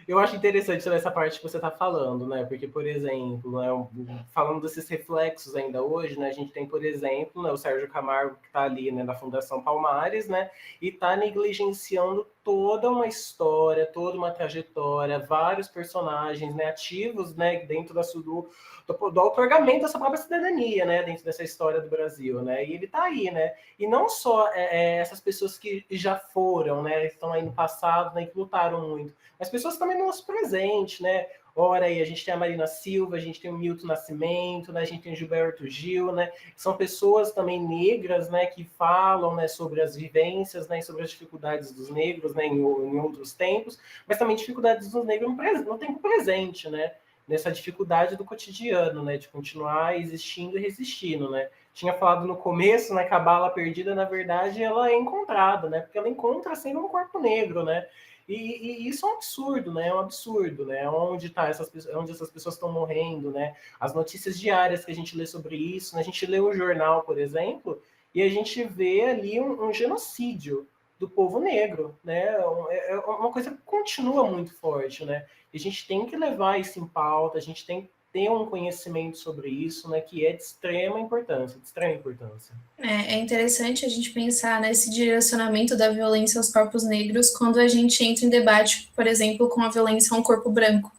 Eu acho interessante essa parte que você está falando, né? Porque, por exemplo, né, falando desses reflexos ainda hoje, né? A gente tem, por exemplo, né, o Sérgio Camargo, que está ali, né, na Fundação Palmares, né? E está negligenciando toda uma história, toda uma trajetória, vários personagens, né, ativos, né, dentro do outorgamento dessa própria cidadania, né, dentro dessa história do Brasil, né? E ele está aí, né? E não só essas pessoas que já foram, né, estão aí no passado, né, que lutaram muito, mas pessoas também no nosso presente, né? Ora aí, a gente tem a Marina Silva, a gente tem o Milton Nascimento, né? A gente tem o Gilberto Gil, né? São pessoas também negras, né? Que falam, né, sobre as vivências, né? Sobre as dificuldades dos negros, né? Em outros tempos, mas também dificuldades dos negros no tempo presente, né? Nessa dificuldade do cotidiano, né? De continuar existindo e resistindo, né? Tinha falado no começo, né? Que a bala perdida, na verdade, ela é encontrada, né? Porque ela encontra sempre um corpo negro, né? E isso é um absurdo, né? É um absurdo, né? Onde essas pessoas estão morrendo, né? As notícias diárias que a gente lê sobre isso, né? A gente lê o jornal, por exemplo, e a gente vê ali um genocídio, do povo negro, né? É uma coisa que continua muito forte, né? E a gente tem que levar isso em pauta, a gente tem que ter um conhecimento sobre isso, né? Que é de extrema importância, de extrema importância. É interessante a gente pensar nesse direcionamento da violência aos corpos negros quando a gente entra em debate, por exemplo, com a violência a um corpo branco.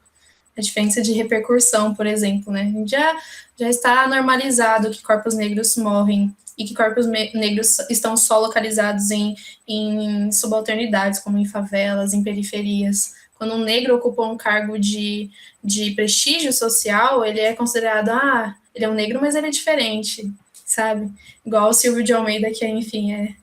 A diferença de repercussão, por exemplo, né? A gente já está normalizado que corpos negros morrem e que corpos negros estão só localizados em subalternidades, como em favelas, em periferias. Quando um negro ocupa um cargo de prestígio social, ele é considerado, ele é um negro, mas ele é diferente, sabe? Igual o Silvio de Almeida, que, enfim, é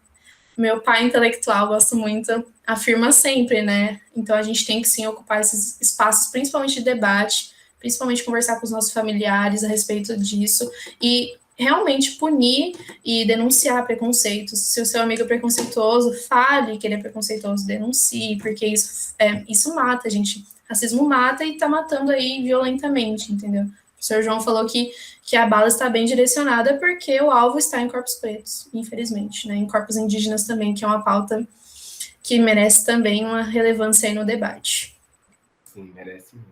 meu pai intelectual, gosto muito, afirma sempre, né? Então a gente tem que sim ocupar esses espaços, principalmente de debate, principalmente conversar com os nossos familiares a respeito disso e realmente punir e denunciar preconceitos. Se o seu amigo é preconceituoso, fale que ele é preconceituoso, denuncie, porque isso mata, gente. Racismo mata e tá matando aí violentamente, entendeu? O professor João falou que a bala está bem direcionada porque o alvo está em corpos pretos, infelizmente, né? Em corpos indígenas também, que é uma pauta que merece também uma relevância aí no debate. Sim, merece mesmo.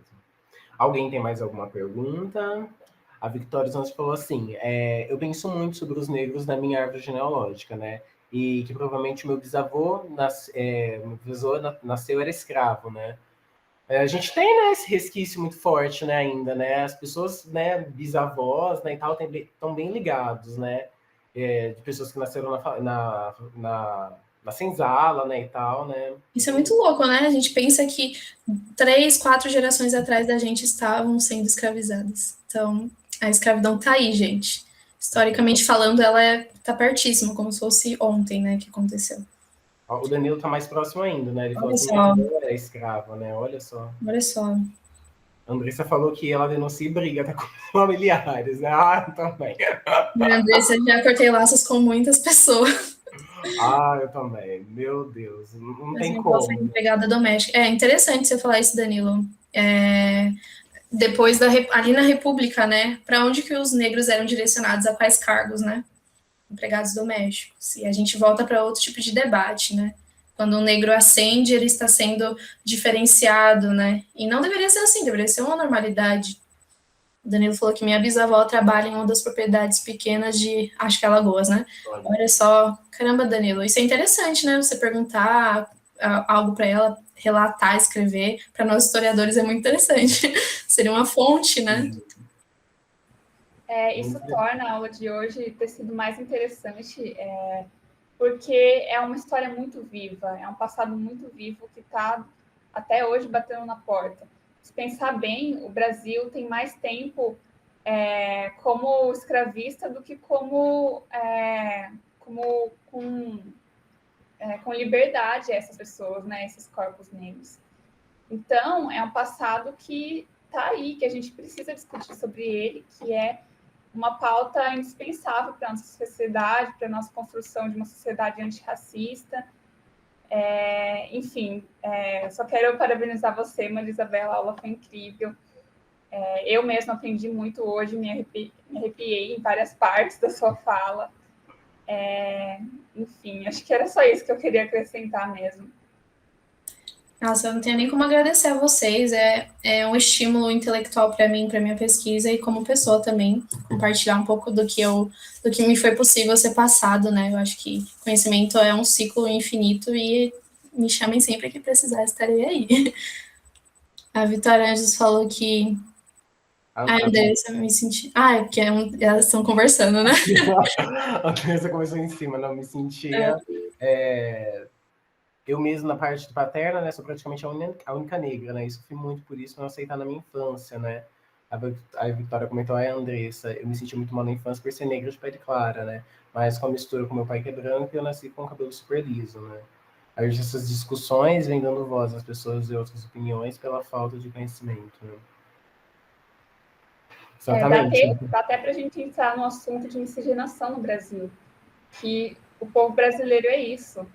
Alguém tem mais alguma pergunta? A Victoria Santos falou assim, eu penso muito sobre os negros na minha árvore genealógica, né? E que provavelmente meu bisavô nasceu era escravo, né? A gente tem, né, esse resquício muito forte, né, ainda, né? As pessoas, né, bisavós, né, e tal, estão bem ligados, né? De pessoas que nasceram na senzala, né, e tal, né? Isso é muito louco, né? A gente pensa que 3, 4 gerações atrás da gente estavam sendo escravizadas. Então, a escravidão tá aí, gente. Historicamente falando, ela tá pertíssima, como se fosse ontem, né, que aconteceu. O Danilo tá mais próximo ainda, né? Ele falou Olha que só, minha avó era escrava, né? Olha só. olha só. A Andressa falou que ela denuncia e briga tá, com familiares, né? Também. Minha Andressa, já cortei laços com muitas pessoas. Eu também. Meu Deus, não tem Assim, posso ser como. empregada doméstica. É interessante você falar isso, Danilo. Depois ali na República, né? Para onde que os negros eram direcionados, a quais cargos, né? Empregados domésticos. E a gente volta para outro tipo de debate, né? Quando um negro ascende, ele está sendo diferenciado, né? E não deveria ser assim, deveria ser uma normalidade. O Danilo falou que minha bisavó trabalha em uma das propriedades pequenas de, acho que é Alagoas, né? Olha só, caramba, Danilo, isso é interessante, né? Você perguntar algo para ela, relatar, escrever, para nós historiadores é muito interessante. Seria uma fonte, né? Isso torna a aula de hoje ter sido mais interessante, porque é uma história muito viva, é um passado muito vivo que está até hoje batendo na porta. Se pensar bem, o Brasil tem mais tempo como escravista do que com liberdade a essas pessoas, né, esses corpos negros. Então, é um passado que está aí, que a gente precisa discutir sobre ele, que é uma pauta indispensável para a nossa sociedade, para a nossa construção de uma sociedade antirracista. Enfim, só quero parabenizar você, Maria Isabela, a aula foi incrível. Eu mesma aprendi muito hoje, me arrepiei em várias partes da sua fala. Enfim, acho que era só isso que eu queria acrescentar mesmo. Nossa, eu não tenho nem como agradecer a vocês. É um estímulo intelectual para mim, para minha pesquisa e como pessoa também, compartilhar um pouco do que me foi possível ser passado, né? Eu acho que conhecimento é um ciclo infinito e me chamem sempre que precisar, estarei aí. A Vitória Anjos falou que Andressa, me senti. É porque elas estão conversando, né? A Andressa começou em cima, não me sentia. Eu mesmo, na parte paterna, né, sou praticamente a única negra, né? E sofri muito por isso, não aceitar na minha infância, né? A Vitória comentou, a Andressa, eu me senti muito mal na infância por ser negra de pele clara, né? Mas com a mistura com meu pai que é branco, eu nasci com o cabelo super liso, né? Aí essas discussões vêm dando voz às pessoas e outras opiniões pela falta de conhecimento, né? Exatamente. Dá até para a gente entrar no assunto de miscigenação no Brasil, que o povo brasileiro é isso.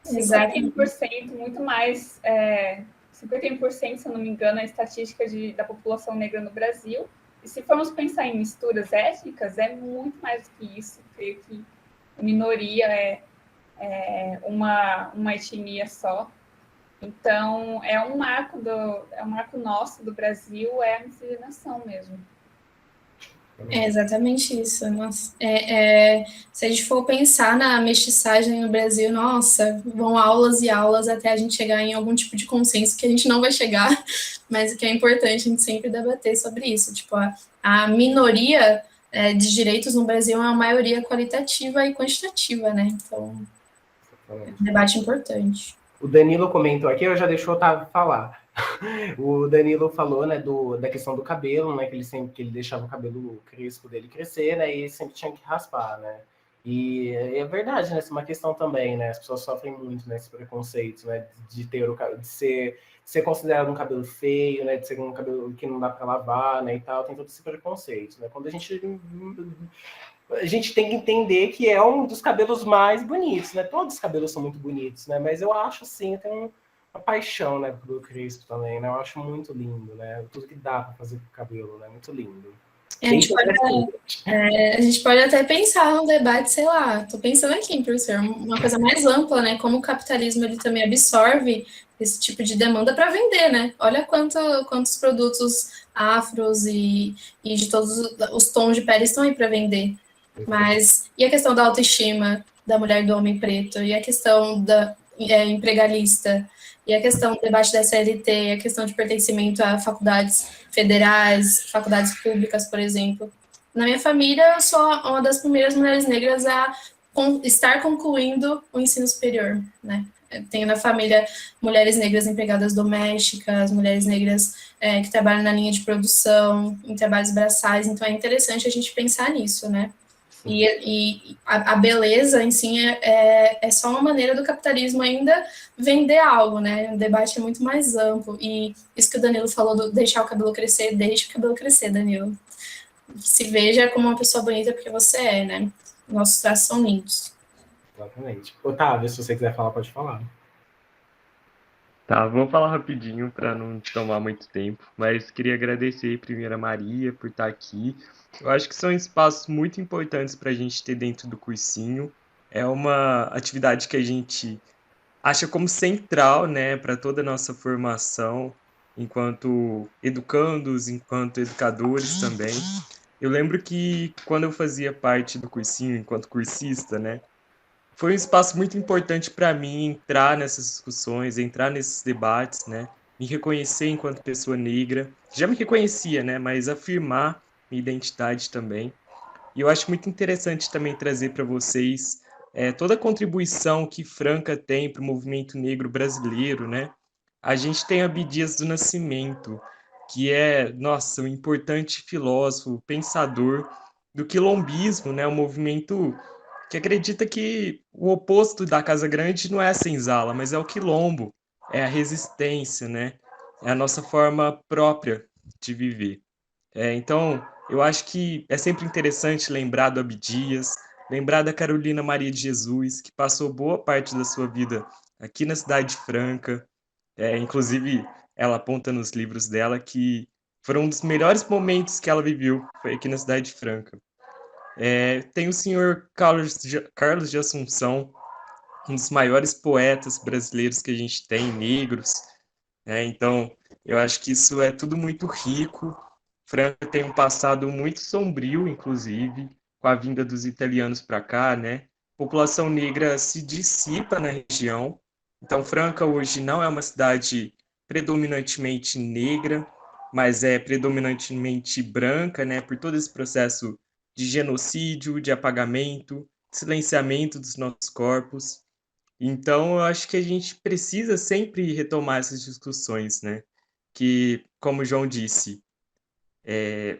51%, muito mais, 51%, se eu não me engano, a estatística da população negra no Brasil. E se formos pensar em misturas étnicas, é muito mais do que isso. Creio que a minoria é uma etnia só. Então, é um marco nosso do Brasil, é a miscigenação mesmo. É exatamente isso. Nossa. Se a gente for pensar na mestiçagem no Brasil, nossa, vão aulas e aulas até a gente chegar em algum tipo de consenso que a gente não vai chegar, mas que é importante a gente sempre debater sobre isso. Tipo, a minoria de direitos no Brasil é uma maioria qualitativa e quantitativa, né? Então, é um debate importante. O Danilo comentou aqui, eu já deixou o Otávio falar. O Danilo falou, né, da questão do cabelo, né, que ele deixava o cabelo crespo dele crescer, né, e ele sempre tinha que raspar, né. E é verdade, né, essa é uma questão também, né, as pessoas sofrem muito, né, esse preconceito, né, de ser considerado um cabelo feio, né, de ser um cabelo que não dá para lavar, né, e tal, tem todo esse preconceito, né. Quando a gente tem que entender que é um dos cabelos mais bonitos, né? Todos os cabelos são muito bonitos, né? Mas eu acho, assim, eu tenho uma paixão, né, pelo crespo também, né? Eu acho muito lindo, né? Tudo que dá para fazer com o cabelo, né? Muito lindo. A gente pode até pensar num debate, sei lá, tô pensando aqui, professor, uma coisa mais ampla, né? Como o capitalismo ele também absorve esse tipo de demanda para vender, né? Olha quantos produtos afros e de todos os tons de pele estão aí para vender. Mas e a questão da autoestima da mulher e do homem preto? E a questão da empregalista? E a questão do debate da CLT? A questão de pertencimento a faculdades federais, faculdades públicas, por exemplo? Na minha família, eu sou uma das primeiras mulheres negras a estar concluindo o ensino superior, né? Eu tenho na família mulheres negras empregadas domésticas, mulheres negras que trabalham na linha de produção, em trabalhos braçais, então é interessante a gente pensar nisso, né? E a beleza em si é só uma maneira do capitalismo ainda vender algo, né? O debate é muito mais amplo. E isso que o Danilo falou do deixar o cabelo crescer, deixa o cabelo crescer, Danilo. Se veja como uma pessoa bonita porque você é, né? Nossos traços são lindos. Exatamente. Otávio, se você quiser falar, pode falar. Tá, vou falar rapidinho para não tomar muito tempo, mas queria agradecer primeiro a Maria por estar aqui. Eu acho que são espaços muito importantes para a gente ter dentro do cursinho. É uma atividade que a gente acha como central, né, para toda a nossa formação, enquanto educandos, enquanto educadores também. Eu lembro que quando eu fazia parte do cursinho, enquanto cursista, né, foi um espaço muito importante para mim entrar nessas discussões, entrar nesses debates, né? Me reconhecer enquanto pessoa negra. Já me reconhecia, né? Mas afirmar minha identidade também. E eu acho muito interessante também trazer para vocês toda a contribuição que Franca tem para o movimento negro brasileiro, né? A gente tem Abdias do Nascimento, que é, nossa, um importante filósofo, pensador do quilombismo, né? Um movimento que acredita que o oposto da Casa Grande não é a senzala, mas é o quilombo, é a resistência, né? É a nossa forma própria de viver. Então, eu acho que é sempre interessante lembrar do Abdias, lembrar da Carolina Maria de Jesus, que passou boa parte da sua vida aqui na Cidade Franca. Inclusive, ela aponta nos livros dela que foram um dos melhores momentos que ela viveu, foi aqui na Cidade Franca. Tem o senhor Carlos de Assunção, um dos maiores poetas brasileiros que a gente tem, negros. Então, eu acho que isso é tudo muito rico. Franca tem um passado muito sombrio, inclusive, com a vinda dos italianos para cá, né? A população negra se dissipa na região. Então, Franca hoje não é uma cidade predominantemente negra, mas é predominantemente branca, né? Por todo esse processo de genocídio, de apagamento, silenciamento dos nossos corpos. Então, eu acho que a gente precisa sempre retomar essas discussões, né? Que, como o João disse,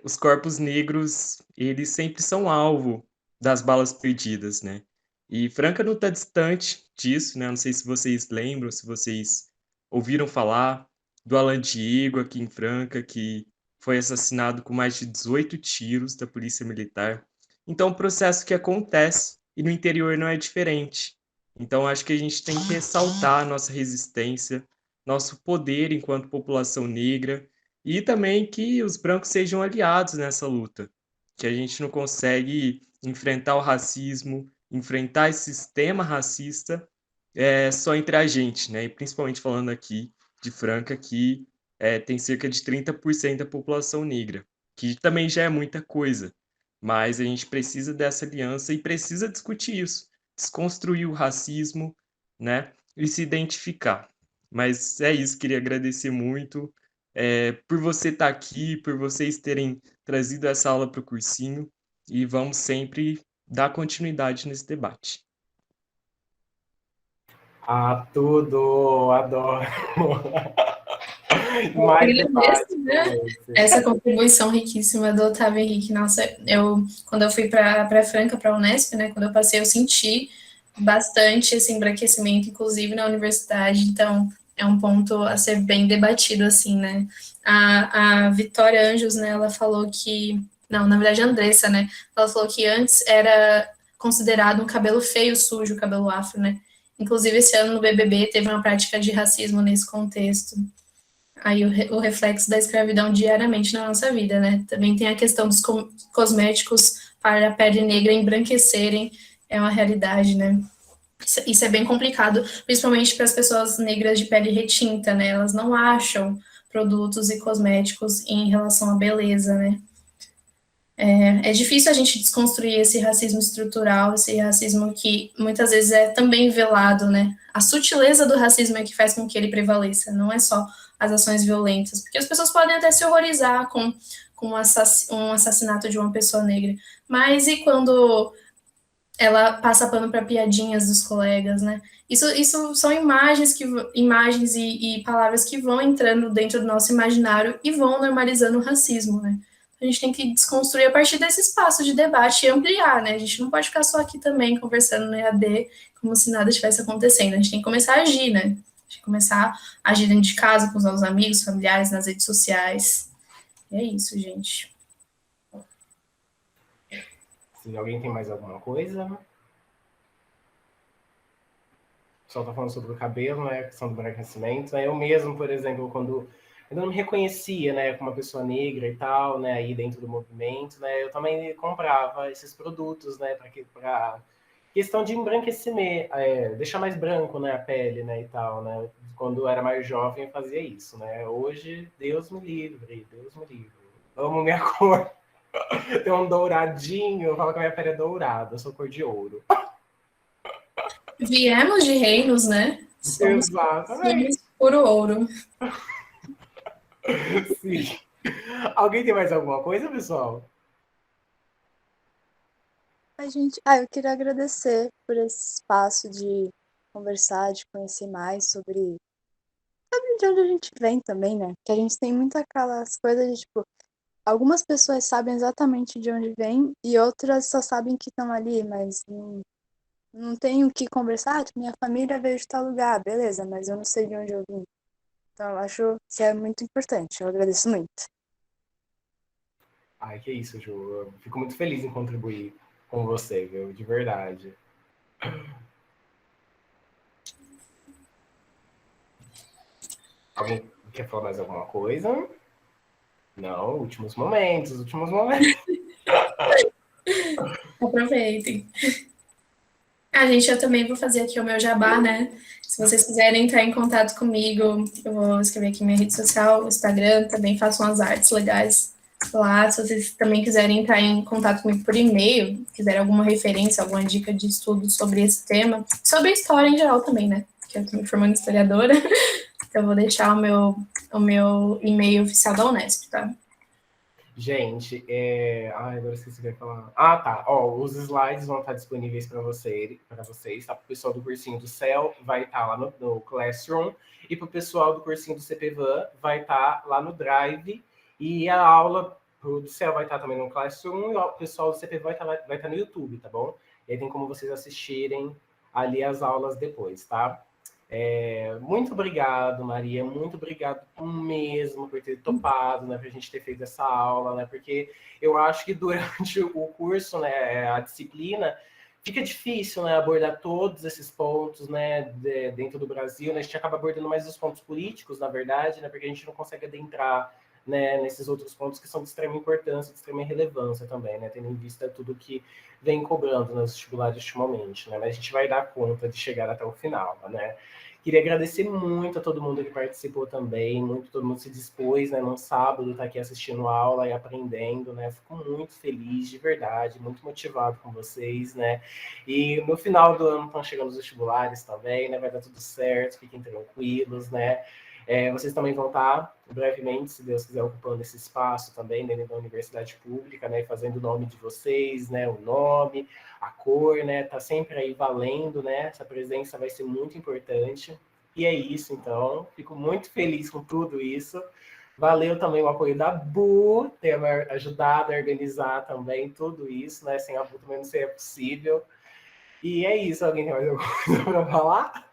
os corpos negros, eles sempre são alvo das balas perdidas, né? E Franca não está distante disso, né? Não sei se vocês lembram, se vocês ouviram falar do Alan Diego aqui em Franca, que foi assassinado com mais de 18 tiros da polícia militar. Então, é um processo que acontece e no interior não é diferente. Então, acho que a gente tem que ressaltar a nossa resistência, nosso poder enquanto população negra, e também que os brancos sejam aliados nessa luta, que a gente não consegue enfrentar o racismo, enfrentar esse sistema racista só entre a gente, né? E principalmente falando aqui de Franca, que tem cerca de 30% da população negra, que também já é muita coisa, mas a gente precisa dessa aliança e precisa discutir isso, desconstruir o racismo, né? E se identificar. Mas é isso, queria agradecer muito por você estar aqui, por vocês terem trazido essa aula para o cursinho, e vamos sempre dar continuidade nesse debate. Ah, tudo, adoro. Eu Mais agradeço, debate né, como esse. essa contribuição riquíssima do Otávio Henrique. Nossa, quando eu fui para Franca, para a Unesp, né, quando eu passei, eu senti bastante esse embranquecimento, inclusive na universidade, então é um ponto a ser bem debatido, assim, né. A Vitória Anjos, né, ela falou que, não, na verdade a Andressa, né, ela falou que antes era considerado um cabelo feio, sujo, o cabelo afro, né, inclusive esse ano no BBB teve uma prática de racismo nesse contexto. Aí o reflexo da escravidão diariamente na nossa vida, né? Também tem a questão dos cosméticos para a pele negra embranquecerem, é uma realidade, né? Isso é bem complicado, principalmente para as pessoas negras de pele retinta, né? Elas não acham produtos e cosméticos em relação à beleza, né? É difícil a gente desconstruir esse racismo estrutural, esse racismo que muitas vezes é também velado, né? A sutileza do racismo é que faz com que ele prevaleça, não é só as ações violentas, porque as pessoas podem até se horrorizar com um assassinato de uma pessoa negra, mas e quando ela passa pano para piadinhas dos colegas, né? Isso são imagens e palavras que vão entrando dentro do nosso imaginário e vão normalizando o racismo, né? A gente tem que desconstruir a partir desse espaço de debate e ampliar, né? A gente não pode ficar só aqui também conversando no EAD como se nada estivesse acontecendo. A gente tem que começar a agir, né? A gente tem que começar a agir dentro de casa, com os nossos amigos, familiares, nas redes sociais. E é isso, gente. Se alguém tem mais alguma coisa? O pessoal tá falando sobre o cabelo, né? A questão do embranquecimento. Né? Eu mesmo, por exemplo, quando eu não me reconhecia, né, como uma pessoa negra e tal, né, aí dentro do movimento, né, eu também comprava esses produtos, né, para questão de embranquecimento, deixar mais branco, né, a pele, né, e tal, né. Quando eu era mais jovem, eu fazia isso, né. Hoje, Deus me livre, Deus me livre. Amo minha cor. Tem um douradinho, eu falo que a minha pele é dourada, eu sou cor de ouro. Viemos de reinos, né? Somos Exatamente. puro ouro. Sim. Alguém tem mais alguma coisa, pessoal? Eu queria agradecer por esse espaço de conversar, de conhecer mais sobre de onde a gente vem também, né? Que a gente tem muito aquelas coisas de, tipo, algumas pessoas sabem exatamente de onde vem e outras só sabem que estão ali, mas não tem o que conversar. Tipo, minha família veio de tal lugar, beleza, mas eu não sei de onde eu vim. Então, eu acho que é muito importante. Eu agradeço muito. Ai, que isso, Ju. Eu fico muito feliz em contribuir com você, viu? De verdade. Alguém quer falar mais alguma coisa? Não, últimos momentos, últimos momentos. Aproveitem. Gente, eu também vou fazer aqui o meu jabá, né? Se vocês quiserem entrar em contato comigo, eu vou escrever aqui minha rede social, o Instagram, também faço umas artes legais lá. Se vocês também quiserem entrar em contato comigo por e-mail, quiserem alguma referência, alguma dica de estudo sobre esse tema, sobre a história em geral também, né? Porque eu estou me formando historiadora, então eu vou deixar o meu e-mail oficial da Unesp, tá? Gente, ai, agora esqueci o que eu ia falar. Ah, tá. Ó, os slides vão estar disponíveis para vocês, tá? Para o pessoal do cursinho do CEL, vai estar lá no Classroom. E para o pessoal do cursinho do CPVAN, vai estar lá no Drive. E a aula do CEL vai estar também no Classroom. E o pessoal do CPVAN vai estar no YouTube, tá bom? E aí tem como vocês assistirem ali as aulas depois, tá? Muito obrigado, Maria, muito obrigado mesmo por ter topado, né, para a gente ter feito essa aula, né, porque eu acho que durante o curso, né, a disciplina, fica difícil, né, abordar todos esses pontos, né, dentro do Brasil, né, a gente acaba abordando mais os pontos políticos, na verdade, né, porque a gente não consegue adentrar né, nesses outros pontos que são de extrema importância, de extrema relevância também, né, tendo em vista tudo que vem cobrando nos vestibulares ultimamente, né, mas a gente vai dar conta de chegar até o final, né. Queria agradecer muito a todo mundo que participou também, muito todo mundo se dispôs, né, num sábado, estar aqui assistindo a aula e aprendendo, né, fico muito feliz, de verdade, muito motivado com vocês, né, e no final do ano estão chegando os vestibulares também, né, vai dar tudo certo, fiquem tranquilos, né, vocês também vão estar, brevemente, se Deus quiser, ocupando esse espaço também dentro da universidade pública, né, fazendo o nome de vocês, né, o nome, a cor, né, tá sempre aí valendo, né, essa presença vai ser muito importante. E é isso, então, fico muito feliz com tudo isso. Valeu também o apoio da Bu, ter ajudado a organizar também tudo isso, né, sem a Bu também não seria possível. E é isso, alguém tem mais alguma coisa para falar?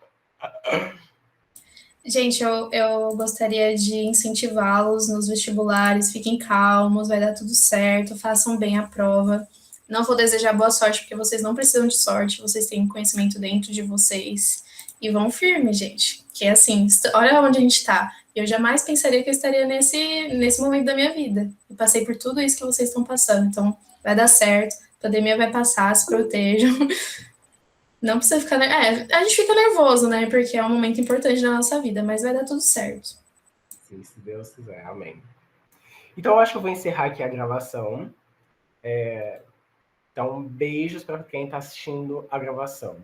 Gente, eu gostaria de incentivá-los nos vestibulares, fiquem calmos, vai dar tudo certo, façam bem a prova. Não vou desejar boa sorte, porque vocês não precisam de sorte, vocês têm conhecimento dentro de vocês. E vão firme, gente. Que é assim, olha onde a gente está. Eu jamais pensaria que eu estaria nesse momento da minha vida. E passei por tudo isso que vocês estão passando. Então, vai dar certo, a pandemia vai passar, se protejam. Não precisa ficar. A gente fica nervoso, né? Porque é um momento importante da nossa vida, mas vai dar tudo certo. Sim, se Deus quiser. Amém. Então, eu acho que eu vou encerrar aqui a gravação. Então, beijos para quem está assistindo a gravação.